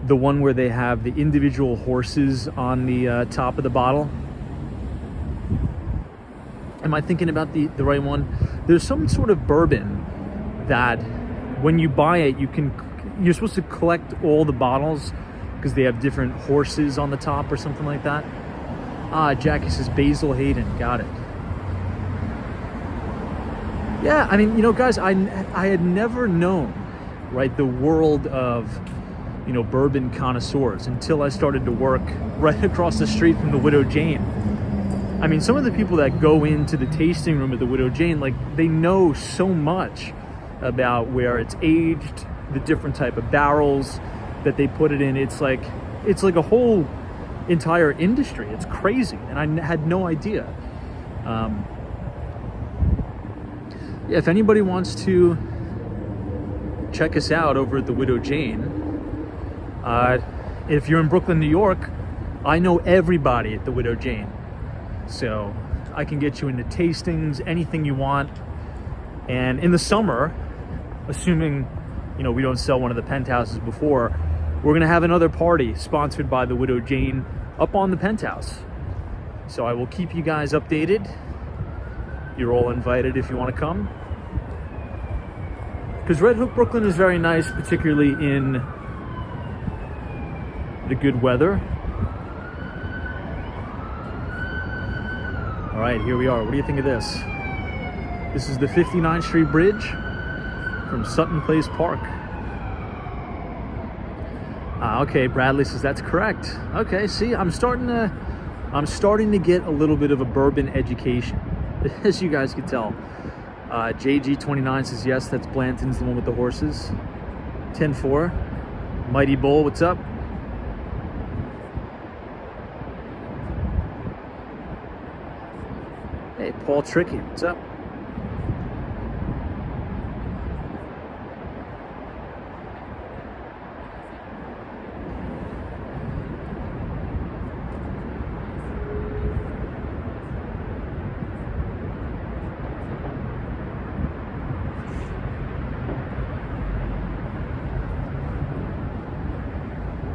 one where they have the individual horses on the top of the bottle? Am I thinking about the right one? There's some sort of bourbon that when you buy it, you're supposed to collect all the bottles because they have different horses on the top or something like that. Jackie says Basil Hayden, got it. Yeah, I mean, you know, guys, I had never known, right, the world of, you know, bourbon connoisseurs until I started to work right across the street from the Widow Jane. I mean, some of the people that go into the tasting room at the Widow Jane, like, they know so much about where it's aged, the different type of barrels that they put it in. It's like a whole entire industry. It's crazy, and I had no idea. If anybody wants to check us out over at the Widow Jane, if you're in Brooklyn, New York, I know everybody at the Widow Jane. So I can get you into tastings, anything you want. And in the summer, assuming, you know, we don't sell one of the penthouses before, we're gonna have another party sponsored by the Widow Jane up on the penthouse. So I will keep you guys updated. You're all invited if you want to come. Because Red Hook, Brooklyn is very nice, particularly in the good weather. All right, here we are. What do you think of this? This is the 59th Street Bridge from Sutton Place Park. Okay, Bradley says that's correct. Okay, see, I'm starting to get a little bit of a bourbon education, as you guys can tell. JG29 says yes, that's Blanton's, the one with the horses. 10-4. Mighty Bull, what's up? Hey, Paul Tricky, what's up?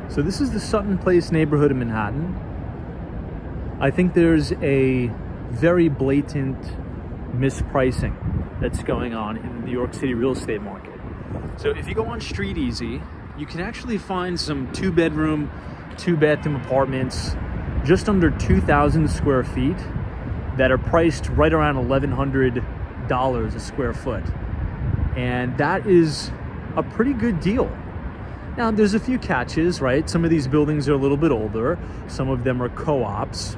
So this is the Sutton Place neighborhood in Manhattan. I think there's a very blatant mispricing that's going on in the New York City real estate market. So if you go on Street Easy, you can actually find some 2-bedroom, 2-bathroom apartments just under 2,000 square feet that are priced right around $1,100 a square foot. And that is a pretty good deal. Now, there's a few catches, right? Some of these buildings are a little bit older. Some of them are co-ops.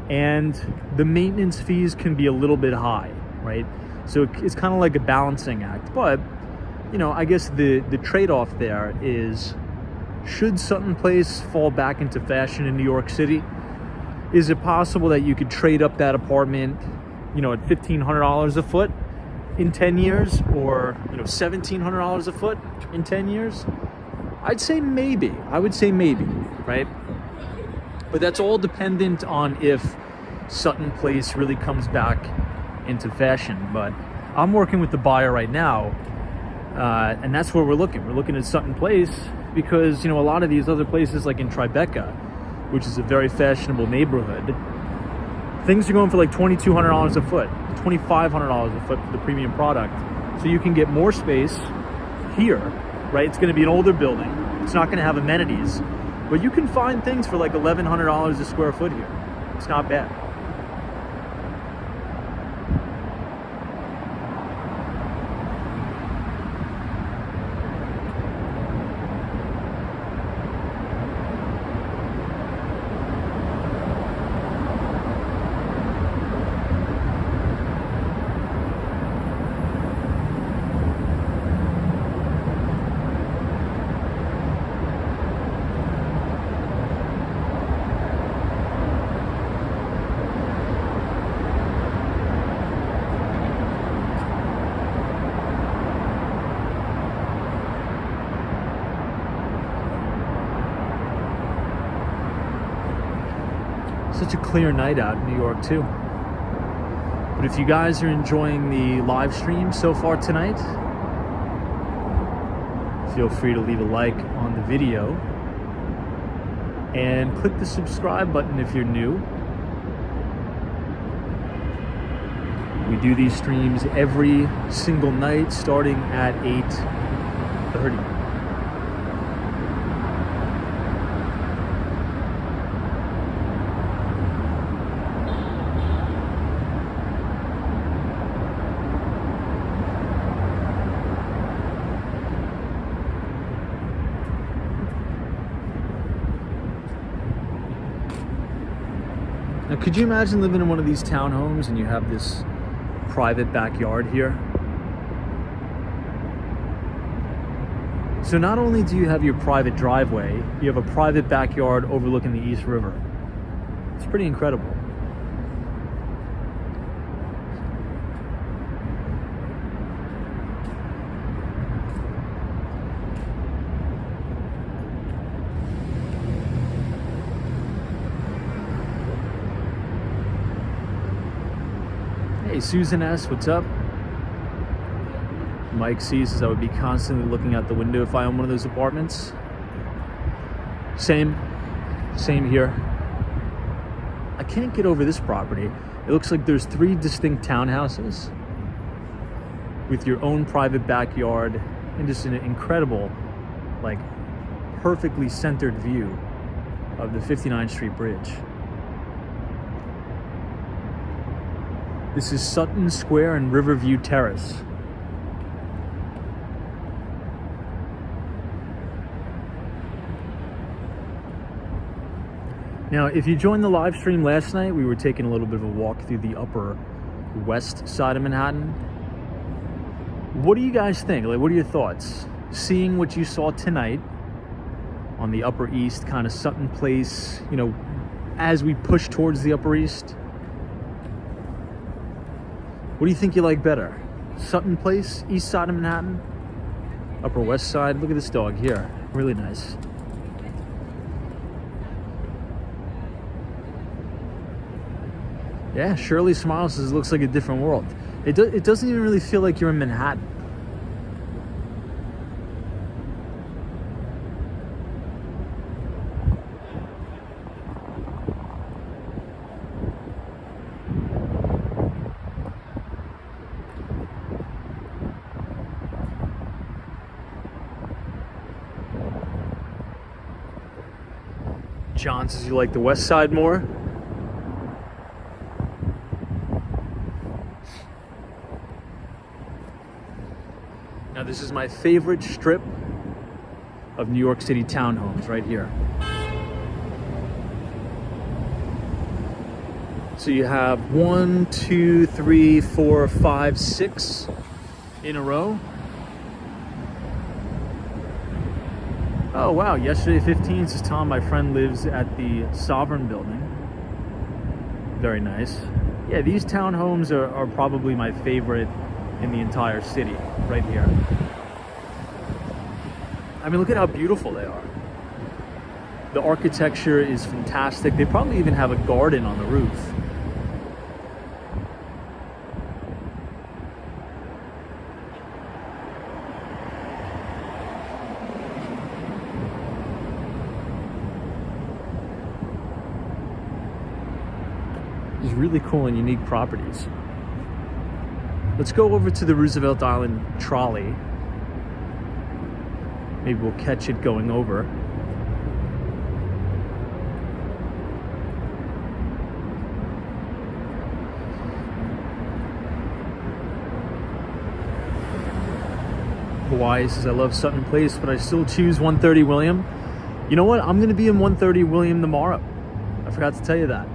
And the maintenance fees can be a little bit high, right? So it's kind of like a balancing act. But, you know, I guess the trade-off there is, should Sutton Place fall back into fashion in New York City? Is it possible that you could trade up that apartment, you know, at $1,500 a foot in 10 years, or $1,700 a foot in 10 years? I'd say maybe. I would say maybe, right? But that's all dependent on if Sutton Place really comes back into fashion. But I'm working with the buyer right now, and that's where we're looking. We're looking at Sutton Place because, a lot of these other places, like in Tribeca, which is a very fashionable neighborhood, things are going for like $2,200 a foot, $2,500 a foot for the premium product. So you can get more space here, right? It's going to be an older building. It's not going to have amenities, but you can find things for like $1,100 a square foot here. It's not bad. Such a clear night out in New York too. But if you guys are enjoying the live stream so far tonight, feel free to leave a like on the video and click the subscribe button if you're new. We do these streams every single night starting at 8:30. Now, could you imagine living in one of these townhomes and you have this private backyard here? So not only do you have your private driveway, you have a private backyard overlooking the East River. It's pretty incredible. Hey, Susan S., what's up? Mike C says I would be constantly looking out the window if I own one of those apartments. Same here. I can't get over this property. It looks like there's 3 distinct townhouses with your own private backyard and just an incredible, like, perfectly centered view of the 59th Street Bridge. This is Sutton Square and Riverview Terrace. Now, if you joined the live stream last night, we were taking a little bit of a walk through the Upper West Side of Manhattan. What do you guys think? Like, what are your thoughts? Seeing what you saw tonight on the Upper East, kind of Sutton Place, as we push towards the Upper East. What do you think you like better? Sutton Place, East Side of Manhattan, Upper West Side? Look at this dog here, really nice. Yeah, Shirley Smiles says it looks like a different world. It doesn't even really feel like you're in Manhattan. John says you like the West Side more. Now this is my favorite strip of New York City townhomes right here. So you have 1, 2, 3, 4, 5, 6 in a row. Oh wow, yesterday 15 says Tom, my friend lives at the Sovereign building. Very nice. Yeah, these townhomes are probably my favorite in the entire city right here. I mean, look at how beautiful they are. The architecture is fantastic. They probably even have a garden on the roof. These really cool and unique properties. Let's go over to the Roosevelt Island trolley. Maybe we'll catch it going over. Hawaii says, I love Sutton Place, but I still choose 130 William. You know what? I'm going to be in 130 William tomorrow. I forgot to tell you that.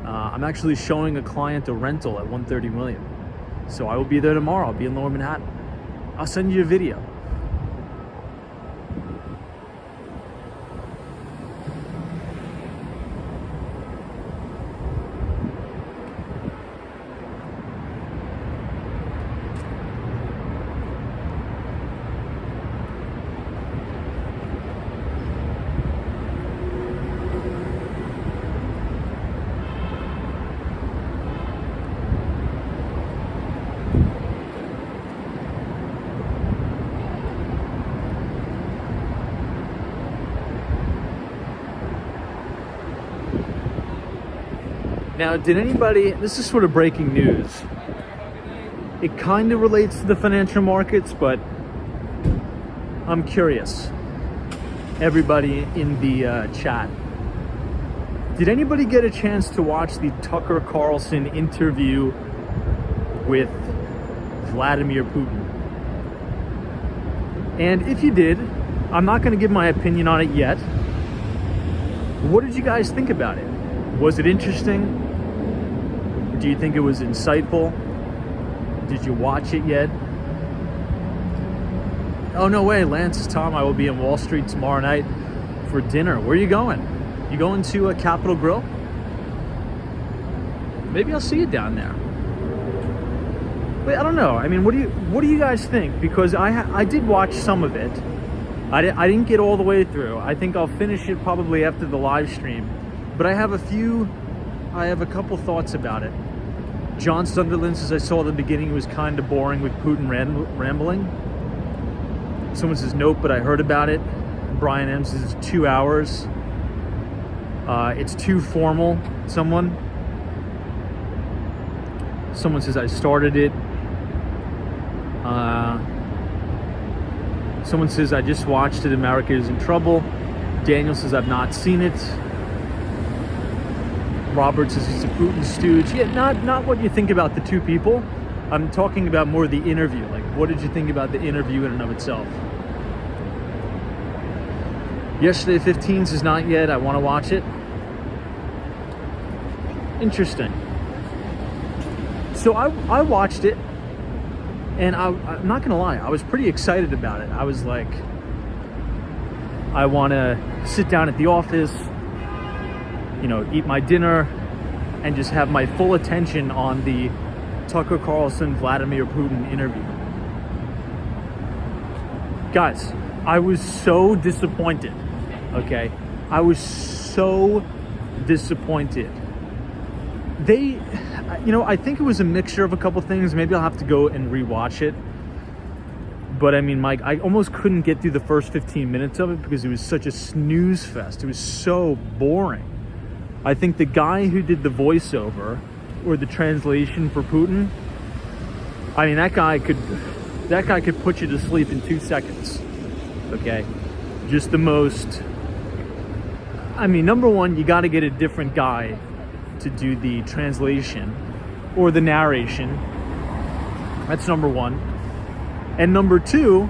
I'm actually showing a client a rental at 130 William. So I will be there tomorrow. I'll be in Lower Manhattan. I'll send you a video. Now, did anybody, this is sort of breaking news. It kind of relates to the financial markets, but I'm curious. Everybody in the chat. Did anybody get a chance to watch the Tucker Carlson interview with Vladimir Putin? And if you did, I'm not going to give my opinion on it yet. What did you guys think about it? Was it interesting? Do you think it was insightful? Did you watch it yet? Oh, no way, Lance is Tom. I will be in Wall Street tomorrow night for dinner. Where are you going? You going to a Capitol Grill? Maybe I'll see you down there. Wait, I don't know. I mean, what do you guys think? Because I did watch some of it. I didn't get all the way through. I think I'll finish it probably after the live stream. But I have a couple thoughts about it. John Sunderland says, I saw the beginning was kind of boring with Putin rambling. Someone says, nope, but I heard about it. Brian M says, it's 2 hours. It's too formal, someone says, I started it. Someone says, I just watched it, America is in trouble. Daniel says, I've not seen it. Robert says he's a Putin stooge. Yeah, not what you think about the two people. I'm talking about more the interview. Like, what did you think about the interview in and of itself? Yesterday 15 says not yet. I want to watch it. Interesting. So I watched it, and I'm not gonna lie, I was pretty excited about it. I was like, I want to sit down at the office, you know, eat my dinner, and just have my full attention on the Tucker Carlson, Vladimir Putin interview. Guys, I was so disappointed, okay? I was so disappointed. They, you know, I think it was a mixture of a couple things. Maybe I'll have to go and rewatch it. But I mean, Mike, I almost couldn't get through the first 15 minutes of it because it was such a snooze fest. It was so boring. I think the guy who did the voiceover or the translation for Putin, I mean, that guy could put you to sleep in 2 seconds. Okay, just the most. I mean, number one, you got to get a different guy to do the translation or the narration. That's number one. And number two,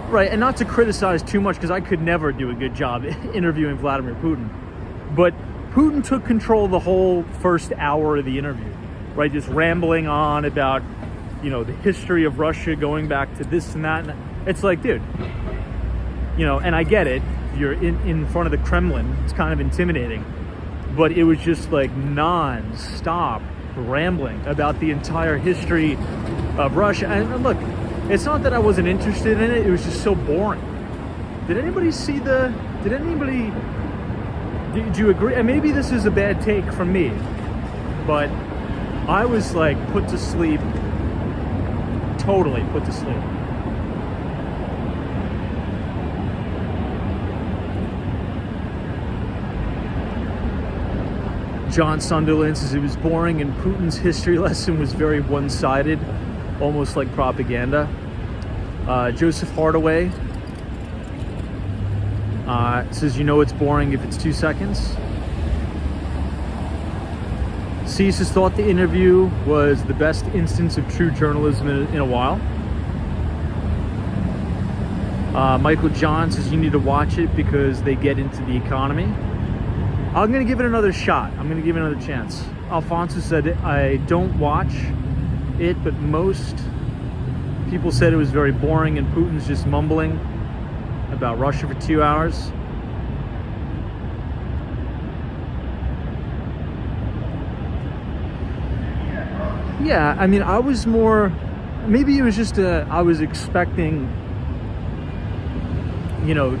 right, and not to criticize too much because I could never do a good job interviewing Vladimir Putin, but Putin took control the whole first hour of the interview, right? Just rambling on about, you know, the history of Russia going back to this and that. And it's like, dude, you know, and I get it. You're in front of the Kremlin. It's kind of intimidating. But it was just like non-stop rambling about the entire history of Russia. And look, it's not that I wasn't interested in it, it was just so boring. Did anybody see the, did you agree? And maybe this is a bad take from me, but I was like put to sleep, totally put to sleep. John Sunderland says it was boring and Putin's history lesson was very one-sided, almost like propaganda. Joseph Hardaway says, you know it's boring if it's 2 seconds. Cease has thought the interview was the best instance of true journalism in a while. Michael John says you need to watch it because they get into the economy. I'm going to give it another shot. I'm going to give it another chance. Alfonso said, I don't watch it, but most people said it was very boring and Putin's just mumbling about Russia for 2 hours. Yeah, I mean, I was more, maybe it was just I was expecting, you know,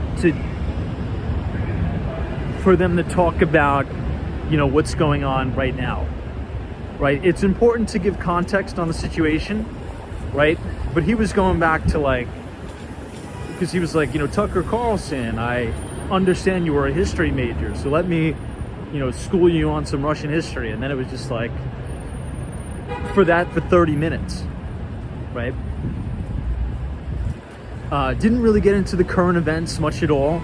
for them to talk about, you know, what's going on right now, right? It's important to give context on the situation, right? But he was going back to like, because he was like, you know, Tucker Carlson, I understand you were a history major, so let me, you know, school you on some Russian history. And then it was just like, for 30 minutes, right? Didn't really get into the current events much at all.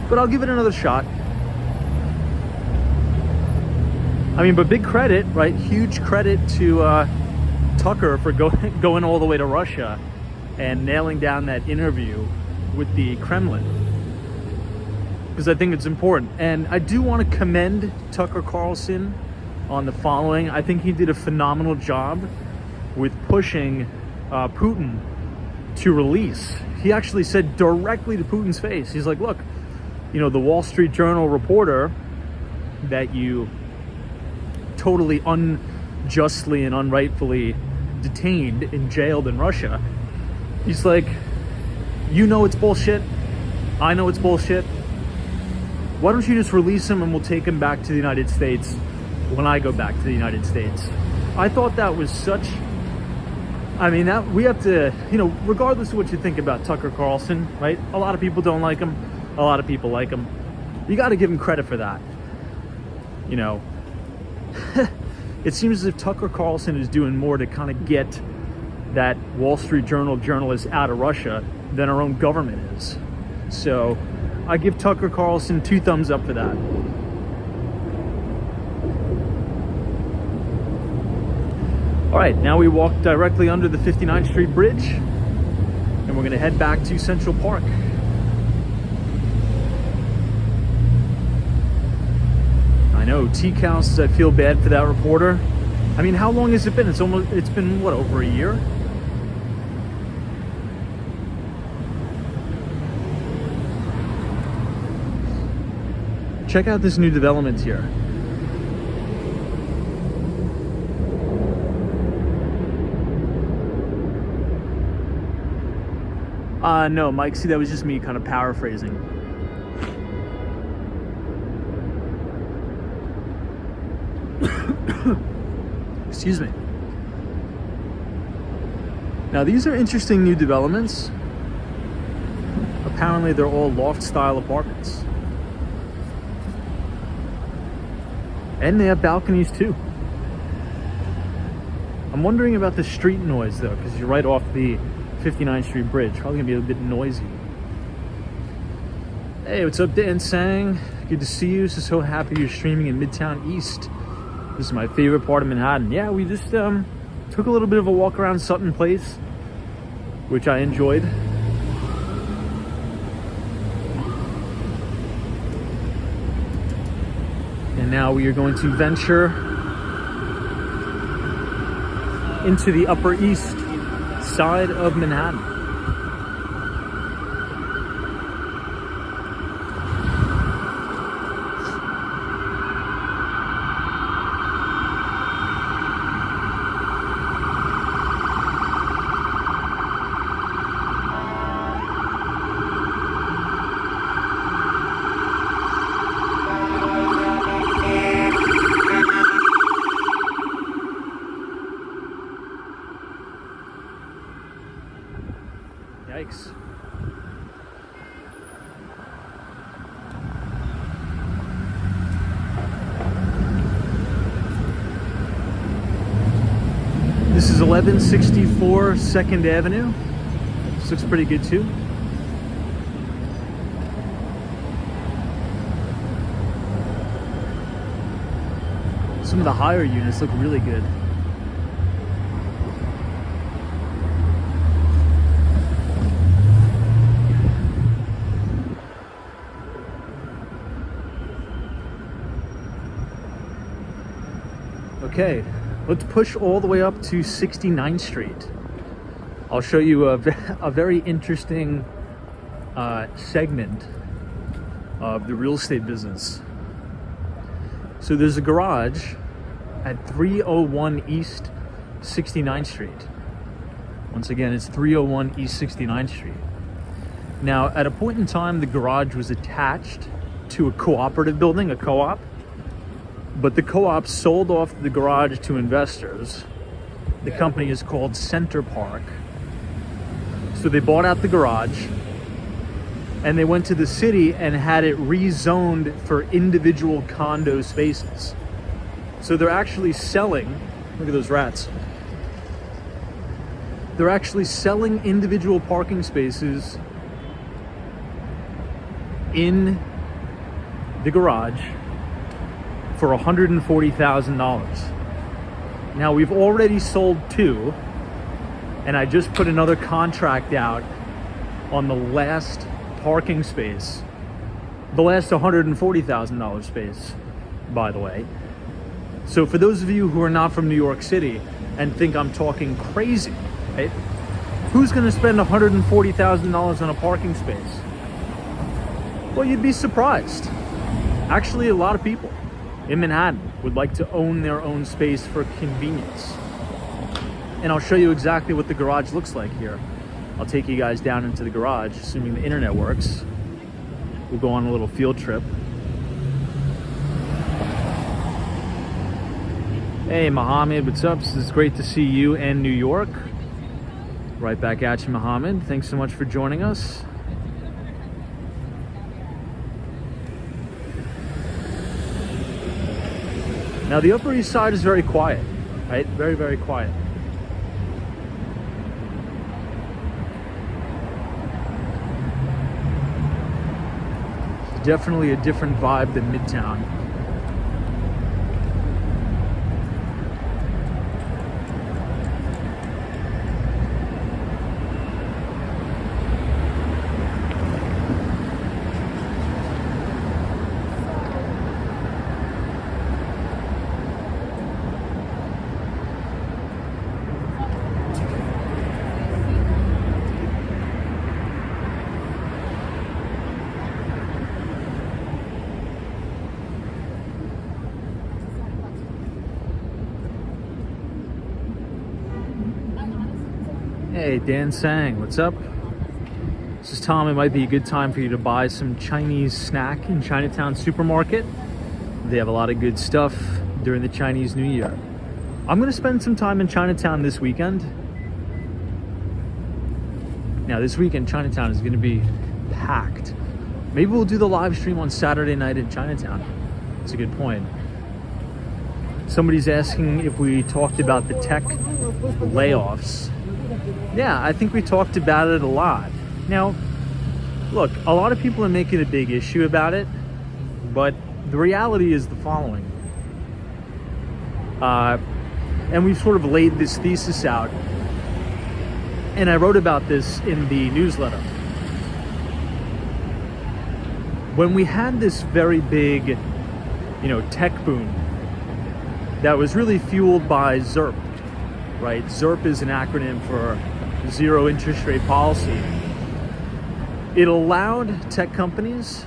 But I'll give it another shot. I mean, but big credit, right? Huge credit to Tucker for going all the way to Russia and nailing down that interview with the Kremlin. Because I think it's important. And I do want to commend Tucker Carlson on the following. I think he did a phenomenal job with pushing Putin to release. He actually said directly to Putin's face, he's like, look, you know, the Wall Street Journal reporter that you totally unjustly and unrightfully detained and jailed in Russia, he's like, you know it's bullshit, I know it's bullshit, why don't you just release him and we'll take him back to the United States when I go back to the United States. I thought that was such, I mean, that we have to, you know, regardless of what you think about Tucker Carlson, right? A lot of people don't like him. A lot of people like him. You got to give him credit for that. You know, it seems as if Tucker Carlson is doing more to kind of get that Wall Street Journal journalist out of Russia than our own government is. So I give Tucker Carlson 2 thumbs up for that. All right, now we walk directly under the 59th Street Bridge and we're going to head back to Central Park. I know, T-Cow says I feel bad for that reporter. I mean, how long has it been? It's been what, over a year? Check out this new development here. No, Mike, see, that was just me kind of paraphrasing. Excuse me. Now, these are interesting new developments. Apparently, they're all loft-style apartments. And they have balconies, too. I'm wondering about the street noise, though, because you're right off the 59th Street Bridge. Probably gonna be a bit noisy. Hey, what's up, Dan Sang? Good to see you. So happy you're streaming in Midtown East. This is my favorite part of Manhattan. Yeah, we just took a little bit of a walk around Sutton Place, which I enjoyed. And now we are going to venture into the Upper East Side of Manhattan. space. This is 1164 2nd Avenue. This looks pretty good too. Some of the higher units look really good. Okay, let's push all the way up to 69th Street. I'll show you a very interesting segment of the real estate business. So there's a garage at 301 East 69th Street. Once again, it's 301 East 69th Street. Now, at a point in time, the garage was attached to a cooperative building, a co-op, but the co-op sold off the garage to investors. The company is called Center Park. So they bought out the garage and they went to the city and had it rezoned for individual condo spaces. So they're actually selling, look at those rats. They're actually selling individual parking spaces in the garage for $140,000. Now we've already sold 2, and I just put another contract out on the last parking space, the last $140,000 space, by the way. So for those of you who are not from New York City and think I'm talking crazy, right? Who's gonna spend $140,000 on a parking space? Well, you'd be surprised. Actually, a lot of people in Manhattan would like to own their own space for convenience. And I'll show you exactly what the garage looks like here. I'll take you guys down into the garage, assuming the internet works. We'll go on a little field trip. Hey, Mohammed, what's up? It's great to see you in New York. Right back at you, Mohammed. Thanks so much for joining us. Now, the Upper East Side is very quiet, right? Very, very quiet. It's definitely a different vibe than Midtown. Hey, Dan Sang, what's up? This is Tom. It might be a good time for you to buy some Chinese snack in Chinatown Supermarket. They have a lot of good stuff during the Chinese New Year. I'm gonna spend some time in Chinatown this weekend. Now, this weekend, Chinatown is gonna be packed. Maybe we'll do the live stream on Saturday night in Chinatown. That's a good point. Somebody's asking if we talked about the tech layoffs. Yeah, I think we talked about it a lot. Now, look, a lot of people are making a big issue about it, but the reality is the following. And we've sort of laid this thesis out, and I wrote about this in the newsletter. When we had this very big, tech boom that was really fueled by ZIRP, right? ZIRP is an acronym for zero interest rate policy. It allowed tech companies,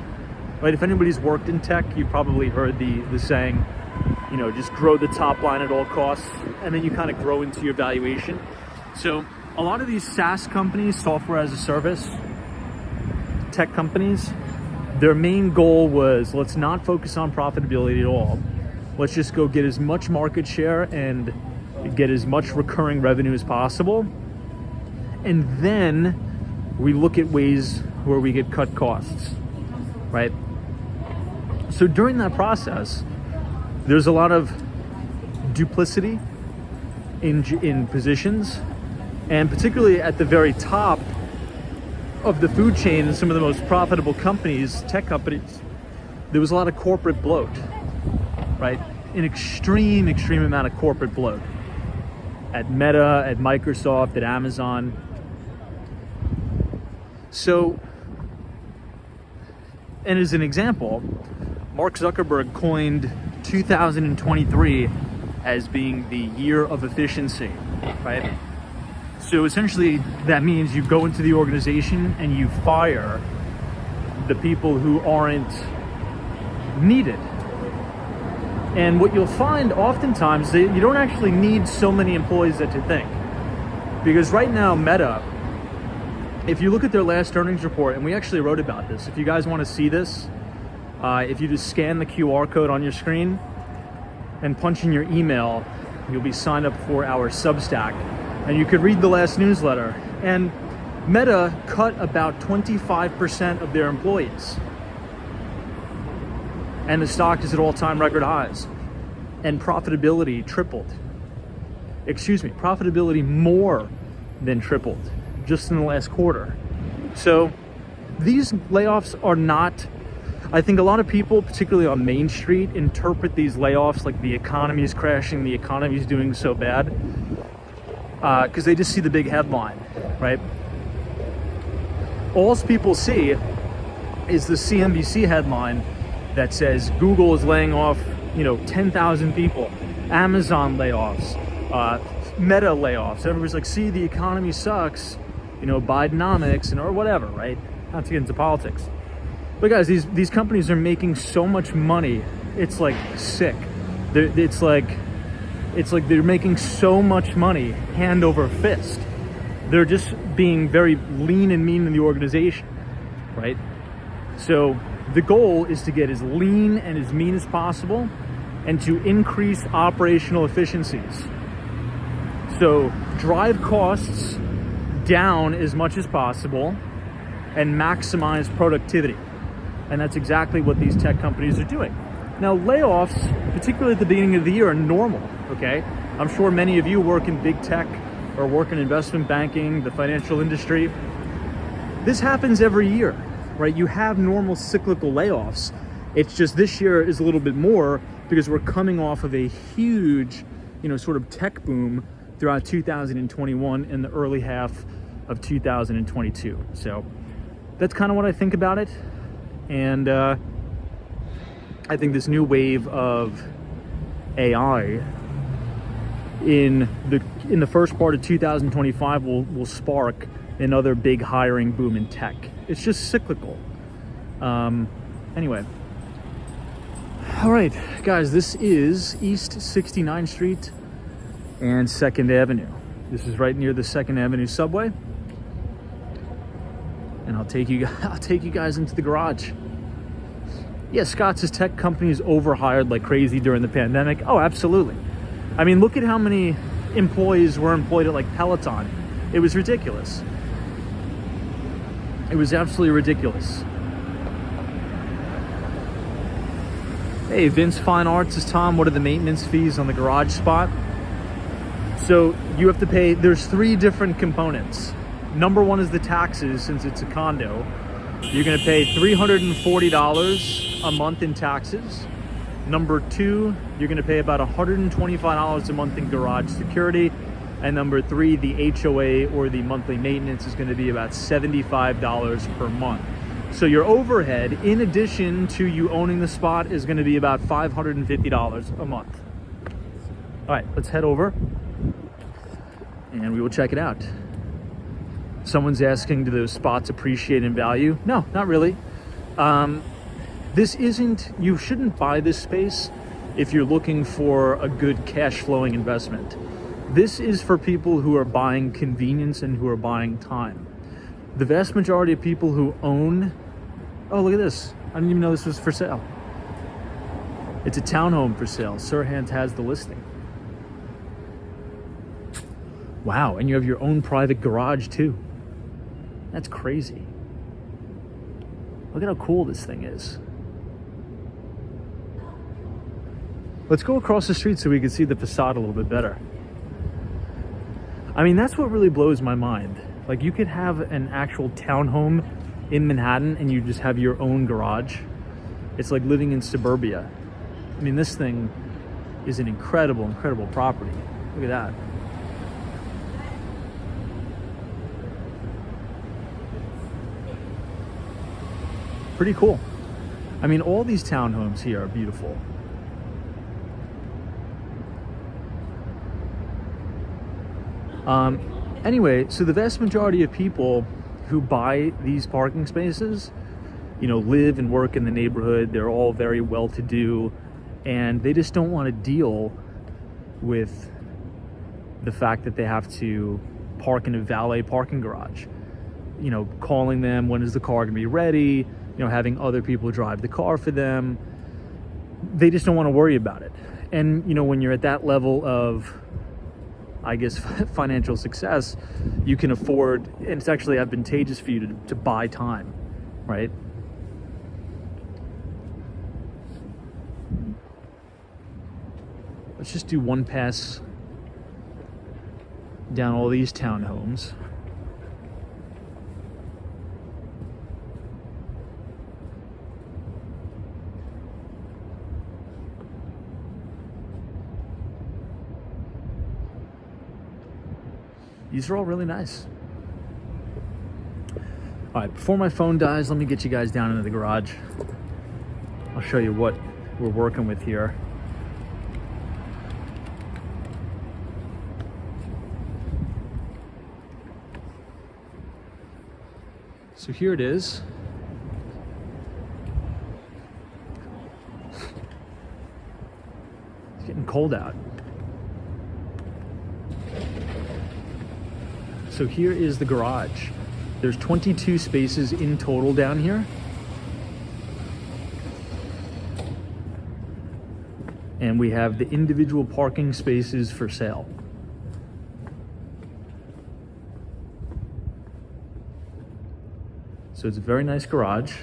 right? If anybody's worked in tech, you probably heard the saying, just grow the top line at all costs, and then you kind of grow into your valuation. So a lot of these SaaS companies, software as a service, tech companies, their main goal was, let's not focus on profitability at all. Let's just go get as much market share and get as much recurring revenue as possible. And then we look at ways where we could cut costs, right? So during that process, there's a lot of duplicity in positions, and particularly at the very top of the food chain and some of the most profitable companies, tech companies, there was a lot of corporate bloat, right? An extreme amount of corporate bloat at Meta, at Microsoft, at Amazon. So, and as an example, Mark Zuckerberg coined 2023 as being the year of efficiency, right? So essentially that means you go into the organization and you fire the people who aren't needed. And what you'll find oftentimes, you don't actually need so many employees that you think. Because right now, Meta, if you look at their last earnings report, and we actually wrote about this, if you guys want to see this, if you just scan the QR code on your screen and punch in your email, you'll be signed up for our Substack, and you could read the last newsletter. And Meta cut about 25% of their employees. And the stock is at all-time record highs. And profitability tripled. Excuse me, profitability more than tripled just in the last quarter. So these layoffs are not, I think a lot of people, particularly on Main Street, interpret these layoffs like the economy is crashing, the economy is doing so bad, because they just see the big headline, right? All people see is the CNBC headline that says Google is laying off, 10,000 people, Amazon layoffs, Meta layoffs. Everybody's like, see, the economy sucks, Bidenomics, or whatever, right? Not to get into politics. But guys, these companies are making so much money, it's like sick. It's like they're making so much money hand over fist. They're just being very lean and mean in the organization, right? So the goal is to get as lean and as mean as possible and to increase operational efficiencies. So drive costs down as much as possible and maximize productivity. And that's exactly what these tech companies are doing. Now, layoffs, particularly at the beginning of the year, are normal, okay? I'm sure many of you work in big tech or work in investment banking, the financial industry. This happens every year, right? You have normal cyclical layoffs. It's just this year is a little bit more because we're coming off of a huge, sort of tech boom throughout 2021 and the early half of 2022. So that's kind of what I think about it. And I think this new wave of AI in the first part of 2025 will spark another big hiring boom in tech. It's just cyclical. Anyway. All right, guys, this is East 69th Street and 2nd Avenue. This is right near the 2nd Avenue subway. And I'll take you guys into the garage. Yeah, Scott's tech companies overhired like crazy during the pandemic. Oh, absolutely. I mean, look at how many employees were employed at like Peloton. It was ridiculous. It was absolutely ridiculous. Hey, Vince Fine Arts, is Tom. What are the maintenance fees on the garage spot? So you have to pay, there's 3 different components. Number 1 is the taxes, since it's a condo. You're gonna pay $340 a month in taxes. Number 2, you're gonna pay about $125 a month in garage security. And number 3, the HOA or the monthly maintenance is gonna be about $75 per month. So your overhead, in addition to you owning the spot, is gonna be about $550 a month. All right, let's head over and we will check it out. Someone's asking, do those spots appreciate in value? No, not really. You shouldn't buy this space if you're looking for a good cash flowing investment. This is for people who are buying convenience and who are buying time. The vast majority of people who own, oh, look at this. I didn't even know this was for sale. It's a townhome for sale. Sirhan has the listing. Wow, and you have your own private garage too. That's crazy. Look at how cool this thing is. Let's go across the street so we can see the facade a little bit better. I mean, that's what really blows my mind. Like, you could have an actual townhome in Manhattan and you just have your own garage. It's like living in suburbia. I mean, this thing is an incredible, incredible property. Look at that. Pretty cool. I mean, all these townhomes here are beautiful. Anyway, so the vast majority of people who buy these parking spaces, you know, live and work in the neighborhood. They're all very well-to-do, and they just don't want to deal with the fact that they have to park in a valet parking garage. You know, calling them, when is the car gonna be ready? You know, having other people drive the car for them. They just don't want to worry about it. And, you know, when you're at that level of, I guess, financial success, you can afford, and it's actually advantageous for you to buy time, right? Let's just do one pass down all these townhomes. These are all really nice. All right, before my phone dies, let me get you guys down into the garage. I'll show you what we're working with here. So here it is. It's getting cold out. So here is the garage. There's 22 spaces in total down here. And we have the individual parking spaces for sale. So it's a very nice garage.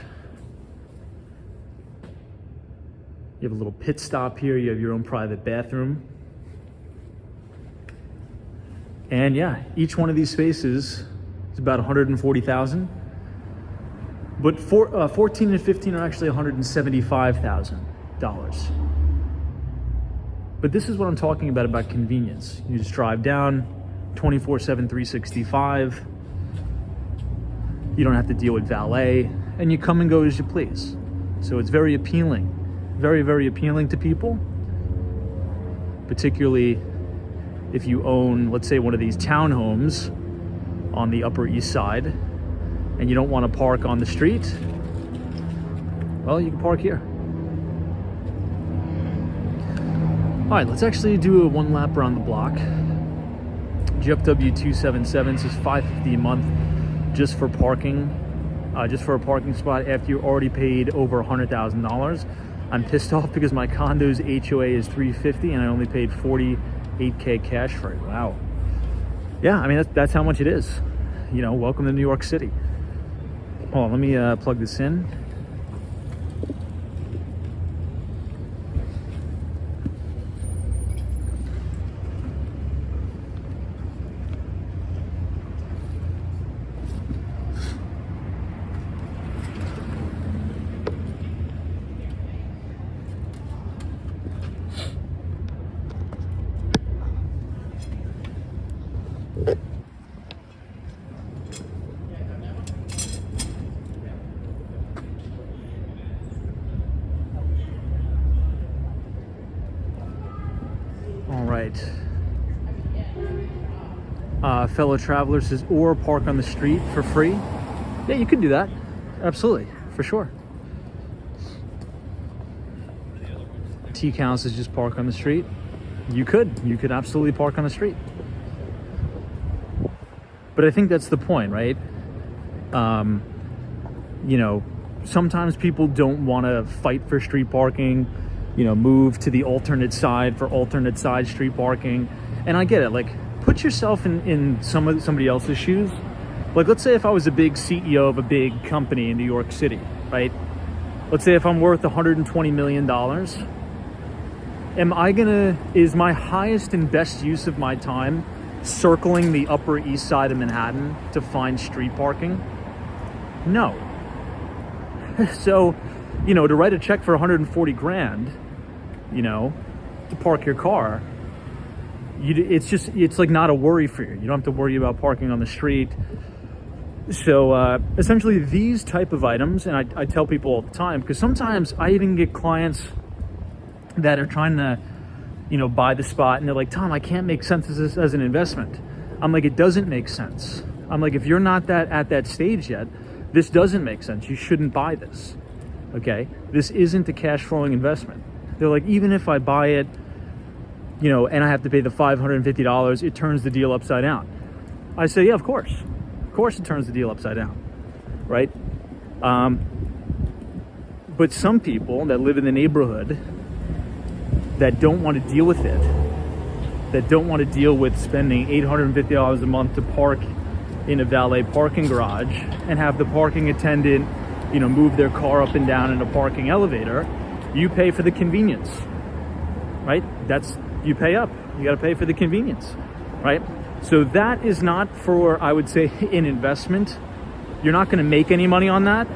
You have a little pit stop here. You have your own private bathroom. And yeah, each one of these spaces is about $140,000. But 14 and 15 are actually $175,000. But this is what I'm talking about convenience. You just drive down 24/7, 365. You don't have to deal with valet, and you come and go as you please. So it's very appealing, very, very appealing to people, particularly if you own, let's say, one of these townhomes on the Upper East Side and you don't want to park on the street. Well, you can park here. All right, let's actually do a one lap around the block. GFW 277 says $550 a month just for parking, just for a parking spot after you already paid over $100,000. I'm pissed off because my condo's HOA is $350 and I only paid $48K cash for it. Wow. Yeah, I mean, that's how much it is. You know, welcome to New York City. Hold on, let me plug this in. All right. Fellow traveler says, or park on the street for free. Yeah, you could do that. Absolutely, for sure. T-Count says just park on the street. You could absolutely park on the street. But I think that's the point, right? You know, sometimes people don't want to fight for street parking, you know, move to the alternate side for alternate side street parking. And I get it. Like, put yourself in somebody else's shoes. Like, let's say if I was a big CEO of a big company in New York City, right? Let's say if I'm worth $120 million, is my highest and best use of my time circling the Upper East Side of Manhattan to find street parking? No. So, you know, to write a check for 140 grand, you know, to park your car, it's like not a worry for you. You don't have to worry about parking on the street. So essentially these type of items, and I tell people all the time, because sometimes I even get clients that are trying to, you know, buy the spot, and they're like, Tom, I can't make sense of this as an investment. I'm like, it doesn't make sense. I'm like, if you're not at that stage yet, this doesn't make sense. You shouldn't buy this, okay? This isn't a cash flowing investment. They're like, even if I buy it, you know, and I have to pay the $550, it turns the deal upside down. I say, yeah, of course it turns the deal upside down, right? But some people that live in the neighborhood that don't want to deal with it, that don't want to deal with spending $850 a month to park in a valet parking garage and have the parking attendant, you know, move their car up and down in a parking elevator, you pay for the convenience, right? You pay up. You got to pay for the convenience, right? So that is not for, I would say, an investment. You're not going to make any money on that.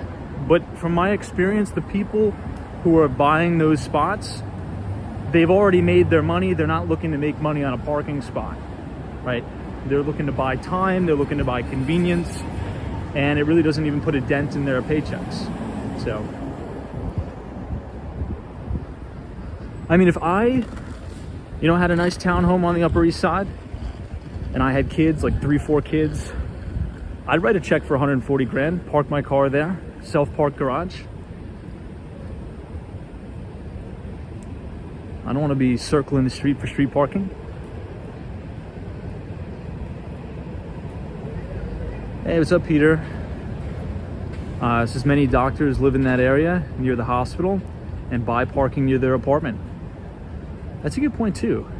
But from my experience, the people who are buying those spots, they've already made their money. They're not looking to make money on a parking spot, right? They're looking to buy time. They're looking to buy convenience. And it really doesn't even put a dent in their paychecks. So, I mean, if I, you know, had a nice townhome on the Upper East Side, and I had kids, like 3-4 kids, I'd write a check for 140 grand, park my car there, self-park garage. I don't want to be circling the street for street parking. Hey, what's up, Peter? It says many doctors live in that area near the hospital and buy parking near their apartment. That's a good point too.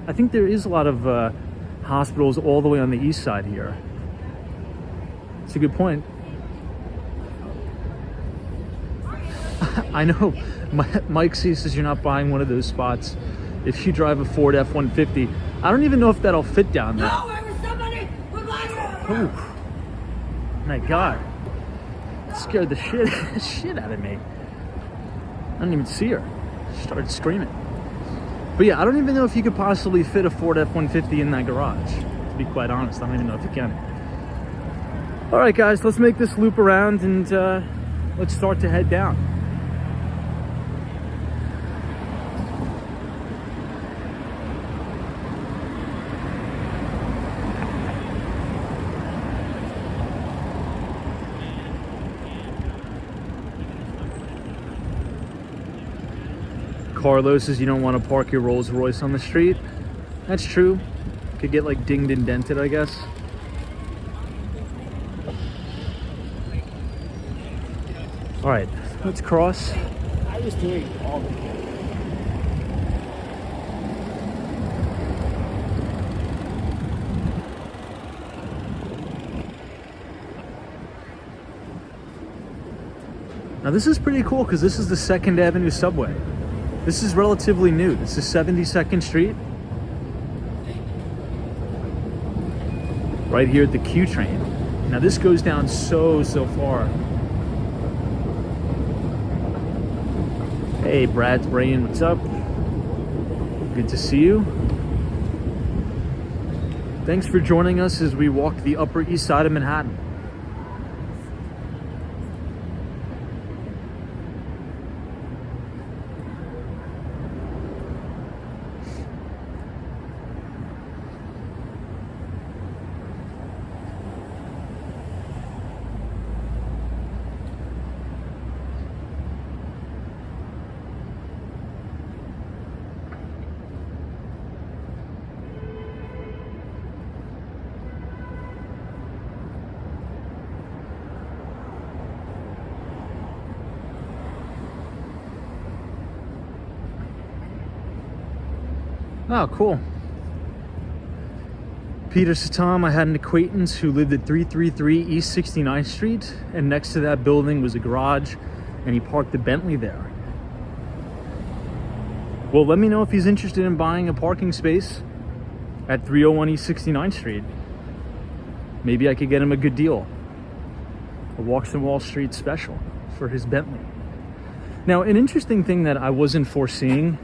I think there is a lot of hospitals all the way on the east side here. It's a good point. I know Mike C says you're not buying one of those spots if you drive a Ford F-150. I don't even know if that'll fit down there. No, there was somebody! We're blind! Oh my God, it scared the shit out of me. I didn't even see her. She started screaming. But yeah, I don't even know if you could possibly fit a Ford F-150 in that garage. To be quite honest, I don't even know if you can. All right, guys, let's make this loop around and let's start to head down. Carlos says you don't want to park your Rolls Royce on the street. That's true. Could get like dinged and dented, I guess. All right, let's cross. I was doing all the Now this is pretty cool because this is the 2nd Avenue subway. This is relatively new. This is 72nd Street. Right here at the Q train. Now this goes down so far. Hey, Brad's Brain, what's up? Good to see you. Thanks for joining us as we walk the Upper East Side of Manhattan. Oh, cool. Peter Satam, I had an acquaintance who lived at 333 East 69th Street, and next to that building was a garage, and he parked the Bentley there. Well, let me know if he's interested in buying a parking space at 301 East 69th Street. Maybe I could get him a good deal. A Walks on Wall Street special for his Bentley. Now, an interesting thing that I wasn't foreseeing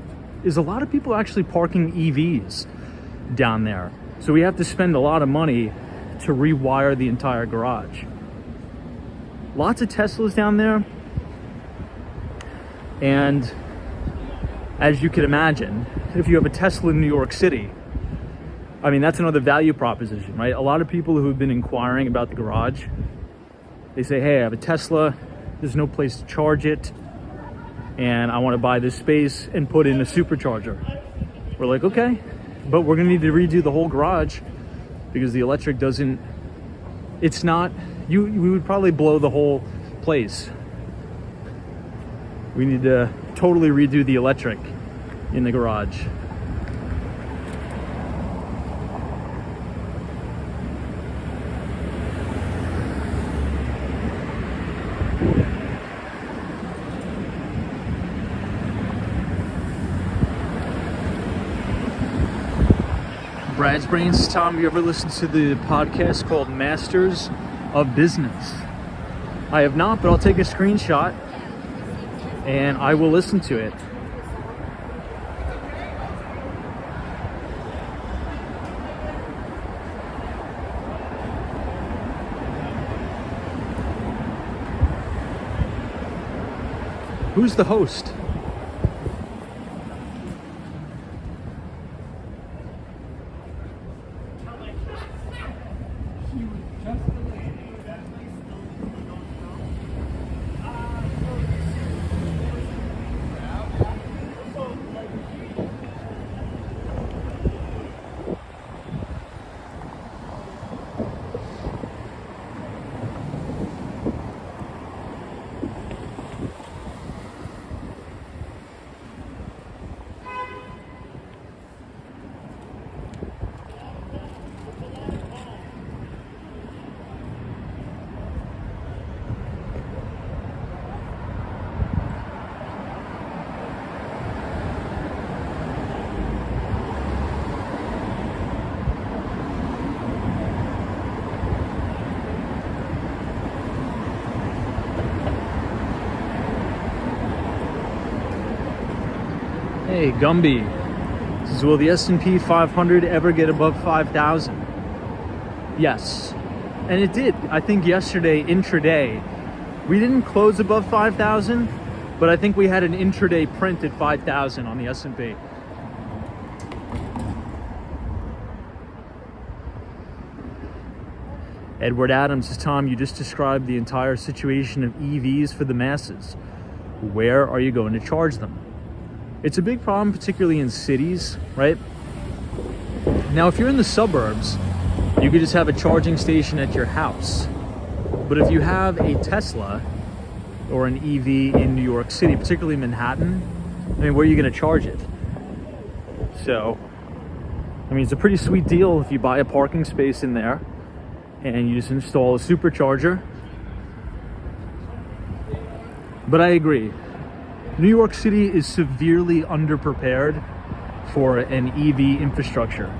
is a lot of people actually parking EVs down there. So we have to spend a lot of money to rewire the entire garage. Lots of Teslas down there. And as you can imagine, if you have a Tesla in New York City, I mean, that's another value proposition, right? A lot of people who have been inquiring about the garage, they say, hey, I have a Tesla, there's no place to charge it, and I want to buy this space and put in a supercharger. We're like, okay, but we're gonna need to redo the whole garage because the electric doesn't, it's not, we would probably blow the whole place. We need to totally redo the electric in the garage. Brad's Brains. Tom, have you ever listened to the podcast called Masters of Business? I have not, but I'll take a screenshot and I will listen to it. Who's the host? Hey, Gumby. This is, will the S&P 500 ever get above 5,000? Yes. And it did. I think yesterday, intraday, we didn't close above 5,000, but I think we had an intraday print at 5,000 on the S&P. Edward Adams says, Tom, you just described the entire situation of EVs for the masses. Where are you going to charge them? It's a big problem, particularly in cities, right? Now, if you're in the suburbs, you could just have a charging station at your house. But if you have a Tesla or an EV in New York City, particularly Manhattan, I mean, where are you going to charge it? So, I mean, it's a pretty sweet deal if you buy a parking space in there and you just install a supercharger. But I agree. New York City is severely underprepared for an EV infrastructure.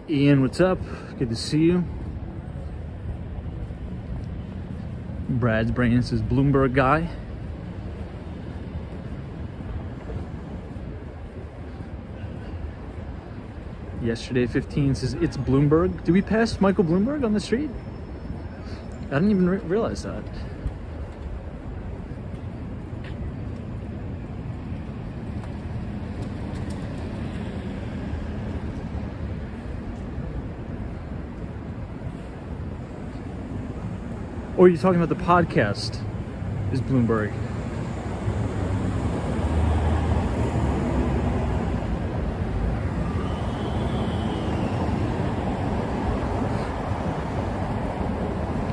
Ian, what's up? Good to see you. Brad's Brain says Bloomberg guy. Yesterday 15 says it's Bloomberg. Do we pass Michael Bloomberg on the street? I didn't even realize that. Or are you talking about the podcast is Bloomberg?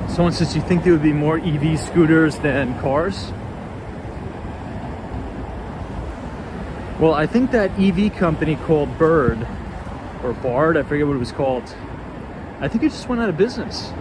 Someone says, you think there would be more EV scooters than cars? Well, I think that EV company called Bird, or Bard, I forget what it was called. I think it just went out of business.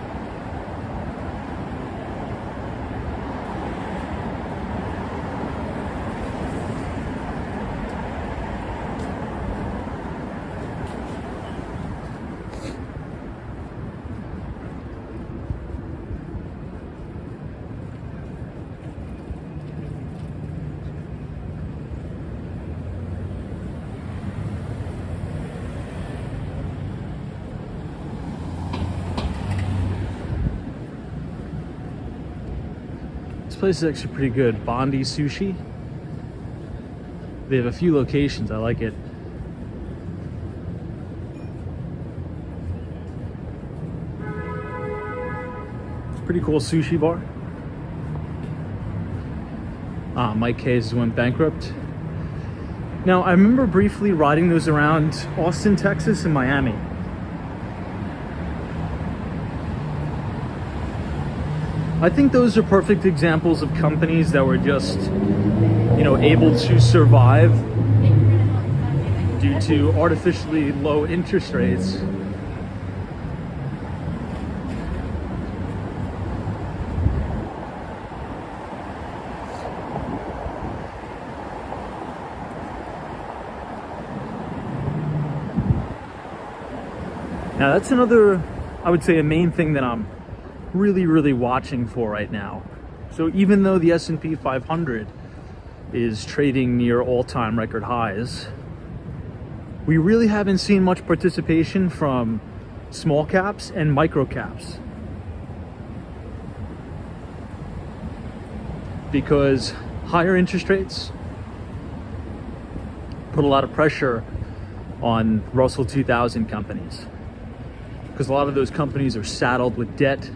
This place is actually pretty good. Bondi Sushi. They have a few locations. I like it. It's a pretty cool sushi bar. Mike Hayes went bankrupt. Now, I remember briefly riding those around Austin, Texas, and Miami. I think those are perfect examples of companies that were just, able to survive due to artificially low interest rates. Now that's another, I would say, a main thing that I'm really watching for right now. So even though the S&P 500 is trading near all-time record highs, we really haven't seen much participation from small caps and micro caps, because higher interest rates put a lot of pressure on Russell 2000 companies, because a lot of those companies are saddled with debt.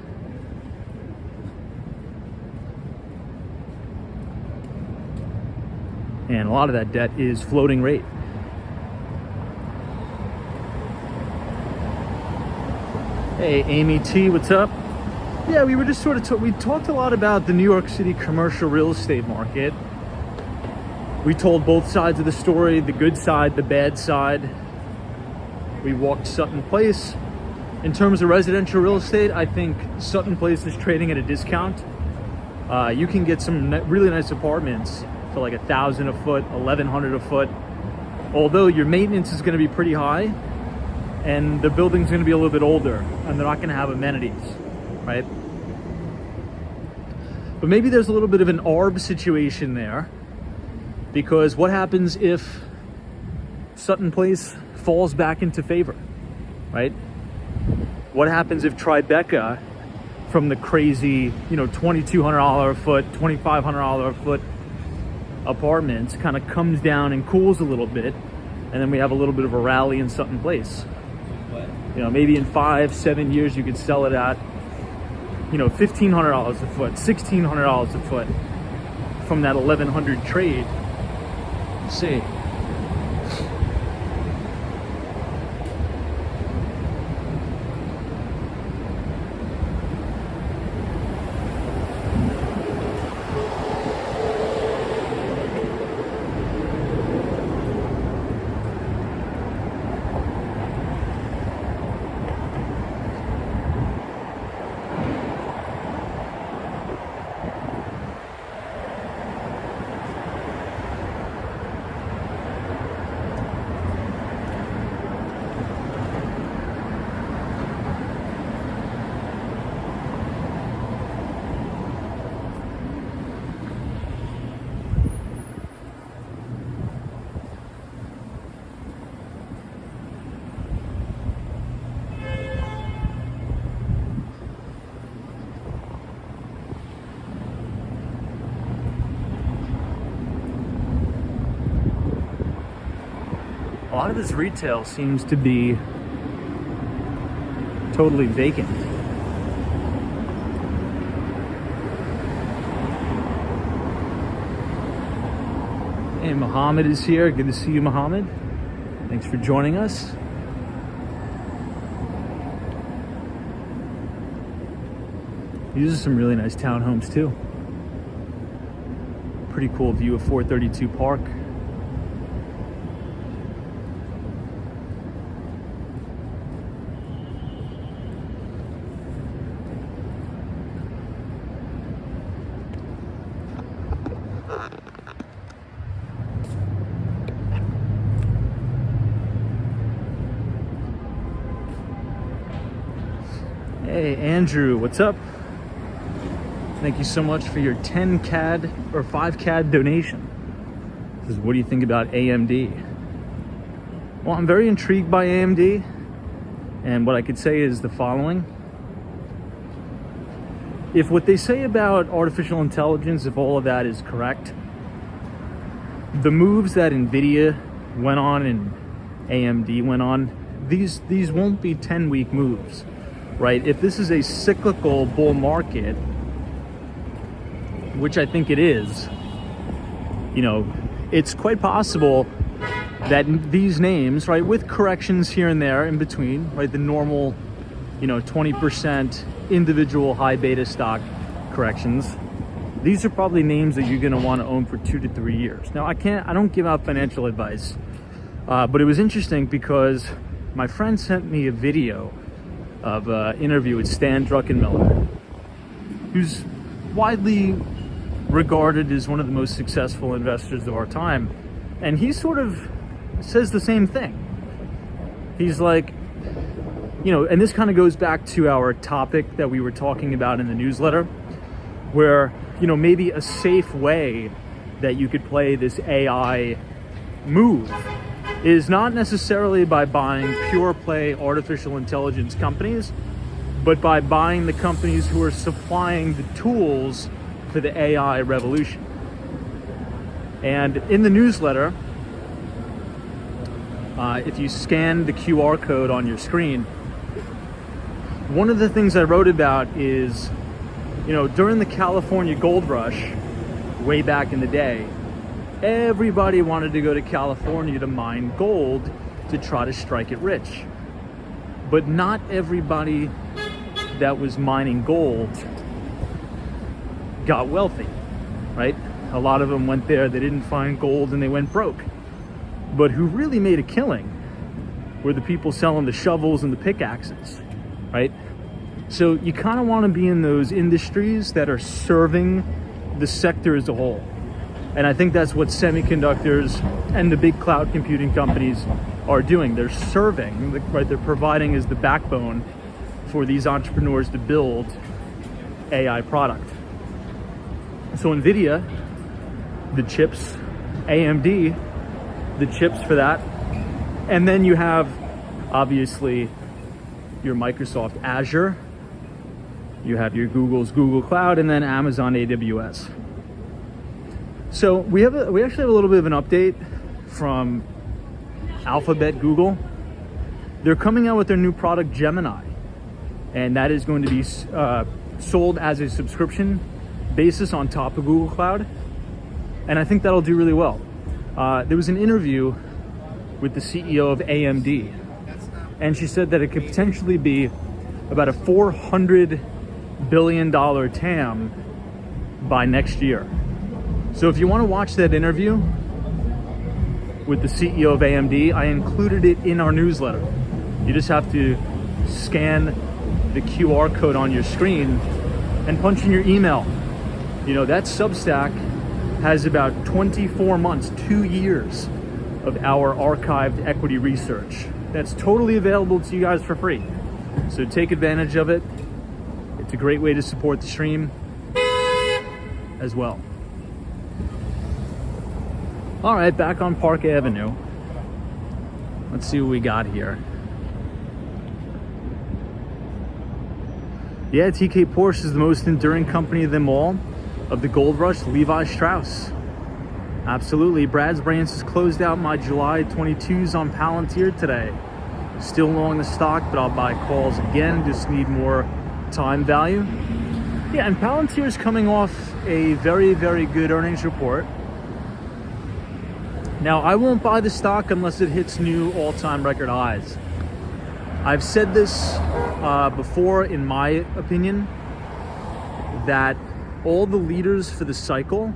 And a lot of that debt is floating rate. Hey, Amy T, what's up? Yeah, we were just sort of we talked a lot about the New York City commercial real estate market. We told both sides of the story, the good side, the bad side. We walked Sutton Place. In terms of residential real estate, I think Sutton Place is trading at a discount. You can get some really nice apartments for like $1,000 a foot, $1,100 a foot. Although your maintenance is going to be pretty high, and the building's going to be a little bit older, and they're not going to have amenities, right? But maybe there's a little bit of an ARB situation there, because what happens if Sutton Place falls back into favor, right? What happens if Tribeca, from the crazy, $2,200 a foot, $2,500 a foot apartments, kind of comes down and cools a little bit, and then we have a little bit of a rally in Sutton Place? Maybe in 5-7 years you could sell it at, $1,500 a foot, $1,600 a foot from that 1,100 trade. Let's see. lot of this retail seems to be totally vacant. Hey, Mohammed is here. Good to see you, Mohammed. Thanks for joining us. These are some really nice townhomes too. Pretty cool view of 432 Park. Hey, Andrew, what's up? Thank you so much for your 10 CAD or 5 CAD donation. This is, what do you think about AMD? Well, I'm very intrigued by AMD, and what I could say is the following. If what they say about artificial intelligence, if all of that is correct, the moves that NVIDIA went on and AMD went on, these won't be 10-week moves, right? If this is a cyclical bull market, which I think it is, you know, it's quite possible that these names, right, with corrections here and there in between, right, the normal, you know, 20% individual high beta stock corrections, these are probably names that you're going to want to own for 2 to 3 years. Now, I don't give out financial advice, but it was interesting because my friend sent me a video of an interview with Stan Druckenmiller, who's widely regarded as one of the most successful investors of our time, and he sort of says the same thing. He's like, you know, and this kind of goes back to our topic that we were talking about in the newsletter, where, you know, maybe a safe way that you could play this AI move is not necessarily by buying pure play artificial intelligence companies, but by buying the companies who are supplying the tools for the AI revolution. And in the newsletter, if you scan the QR code on your screen, one of the things I wrote about is, you know, during the California gold rush, way back in the day, everybody wanted to go to California to mine gold to try to strike it rich. But not everybody that was mining gold got wealthy, right? A lot of them went there, they didn't find gold, and they went broke. But who really made a killing were the people selling the shovels and the pickaxes, right? So you kind of want to be in those industries that are serving the sector as a whole. And I think that's what semiconductors and the big cloud computing companies are doing. They're serving, right? They're providing as the backbone for these entrepreneurs to build AI product. So NVIDIA, the chips, AMD, the chips for that. And then you have, obviously, your Microsoft Azure, you have your Google's Google Cloud, and then Amazon AWS. So we actually have a little bit of an update from Alphabet Google. They're coming out with their new product Gemini, and that is going to be sold as a subscription basis on top of Google Cloud, and I think that'll do really well. There was an interview with the CEO of AMD, and she said that it could potentially be about a $400 billion TAM by next year. So if you want to watch that interview with the CEO of AMD, I included it in our newsletter. You just have to scan the QR code on your screen and punch in your email. You know, that Substack has about 24 months, 2 years of our archived equity research. That's totally available to you guys for free. So take advantage of it. It's a great way to support the stream as well. All right, back on Park Avenue. Let's see what we got here. Yeah, TK Porsche is the most enduring company of them all, of the gold rush, Levi Strauss. Absolutely. Brad's Brains has closed out my July 22s on Palantir today. Still long the stock, but I'll buy calls again. Just need more time value. Yeah, and Palantir is coming off a very, very good earnings report. Now, I won't buy the stock unless it hits new all-time record highs. I've said this before, in my opinion, that all the leaders for the cycle,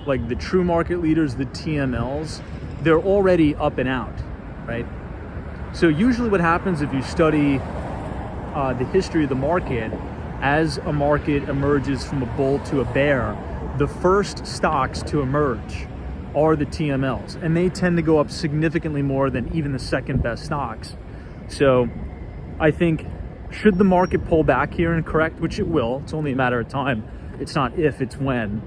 like the true market leaders, the TMLs, they're already up and out, right? So usually what happens if you study the history of the market, as a market emerges from a bull to a bear, the first stocks to emerge are the TMLs, and they tend to go up significantly more than even the second best stocks. So I think, should the market pull back here and correct, which it will, it's only a matter of time, it's not if, it's when,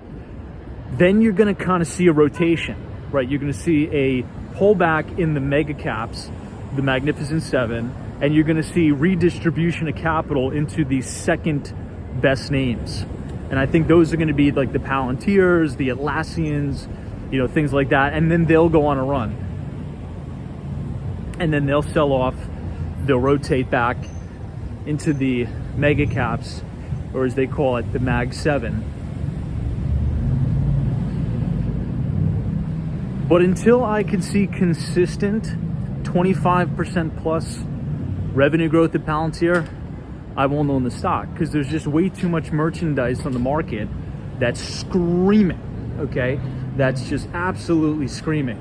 then you're going to kind of see a rotation, right? You're going to see a pullback in the mega caps, the Magnificent Seven, and you're going to see redistribution of capital into the second best names. And I think those are going to be like the Palantirs, the Atlassians, you know, things like that. And then they'll go on a run. And then they'll sell off, they'll rotate back into the mega caps, or as they call it, the Mag 7. But until I can see consistent 25% plus revenue growth at Palantir, I won't own the stock, because there's just way too much merchandise on the market that's screaming, okay? That's just absolutely screaming.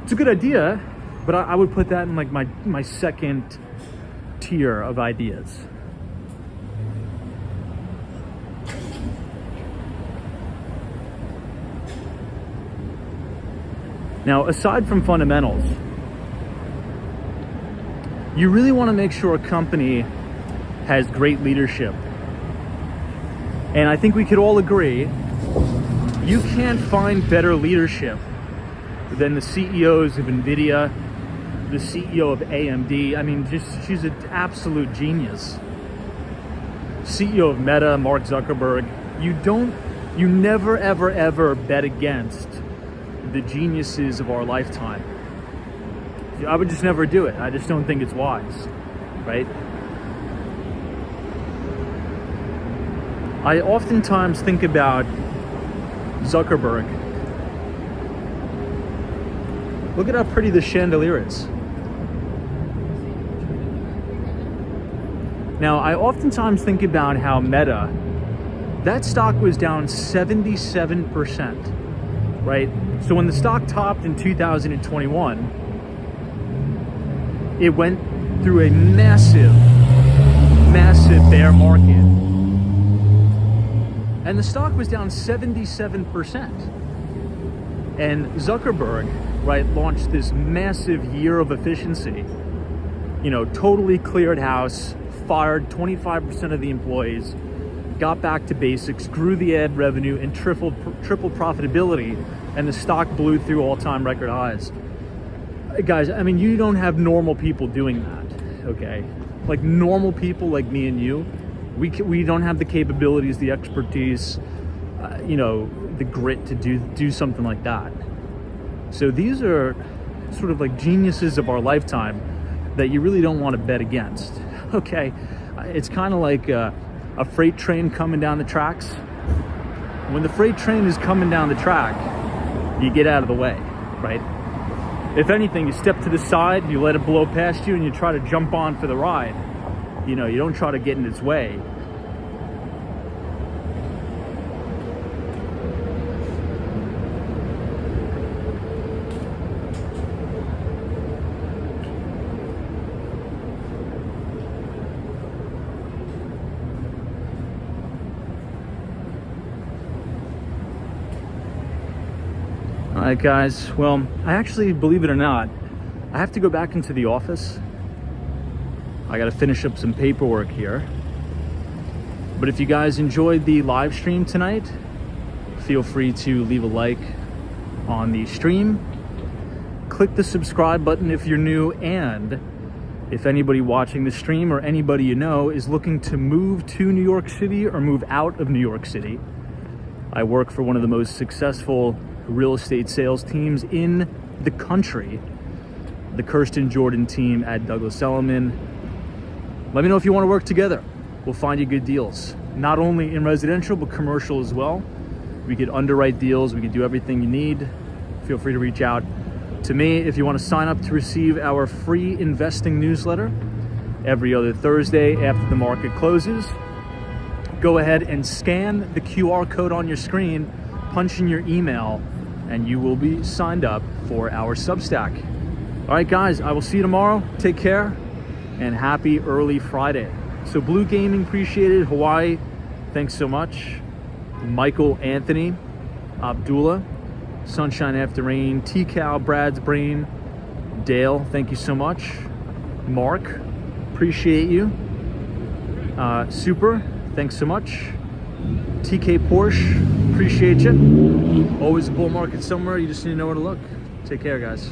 It's a good idea, but I would put that in like my second tier of ideas. Now, aside from fundamentals, you really want to make sure a company has great leadership. And I think we could all agree, you can't find better leadership than the CEOs of NVIDIA, the CEO of AMD. I mean, she's an absolute genius. CEO of Meta, Mark Zuckerberg. You never, ever, ever bet against the geniuses of our lifetime. I would just never do it. I just don't think it's wise, right? I oftentimes think about Zuckerberg. Look at how pretty the chandelier is. Now, I oftentimes think about how Meta, that stock was down 77%, right? So when the stock topped in 2021, it went through a massive, massive bear market. And the stock was down 77%. And Zuckerberg, right, launched this massive year of efficiency. You know, totally cleared house, fired 25% of the employees, got back to basics, grew the ad revenue, and tripled profitability, and the stock blew through all-time record highs. Guys, I mean, you don't have normal people doing that, okay? Like normal people like me and you, we don't have the capabilities, the expertise, you know, the grit to do something like that. So these are sort of like geniuses of our lifetime that you really don't want to bet against, okay? It's kind of like a freight train coming down the tracks. When the freight train is coming down the track, you get out of the way, right? If anything, you step to the side, you let it blow past you, and you try to jump on for the ride. You know, you don't try to get in its way. All right, guys. Well, I actually, believe it or not, I have to go back into the office. I got to finish up some paperwork here. But if you guys enjoyed the live stream tonight, feel free to leave a like on the stream. Click the subscribe button if you're new, and if anybody watching the stream or anybody you know is looking to move to New York City or move out of New York City, I work for one of the most successful real estate sales teams in the country. The Kirsten Jordan team at Douglas Elliman. Let me know if you want to work together. We'll find you good deals, not only in residential, but commercial as well. We could underwrite deals. We could do everything you need. Feel free to reach out to me if you want to sign up to receive our free investing newsletter every other Thursday after the market closes. Go ahead and scan the QR code on your screen, punch in your email, and you will be signed up for our Substack. All right, guys, I will see you tomorrow. Take care, and happy early Friday. So Blue Gaming, appreciated. Hawaii, thanks so much. Michael Anthony, Abdullah, Sunshine After Rain, T-Cal, Brad's Brain, Dale, thank you so much. Mark, appreciate you. Super, thanks so much. TK Porsche, appreciate you. Always a bull market somewhere, you just need to know where to look. Take care, guys.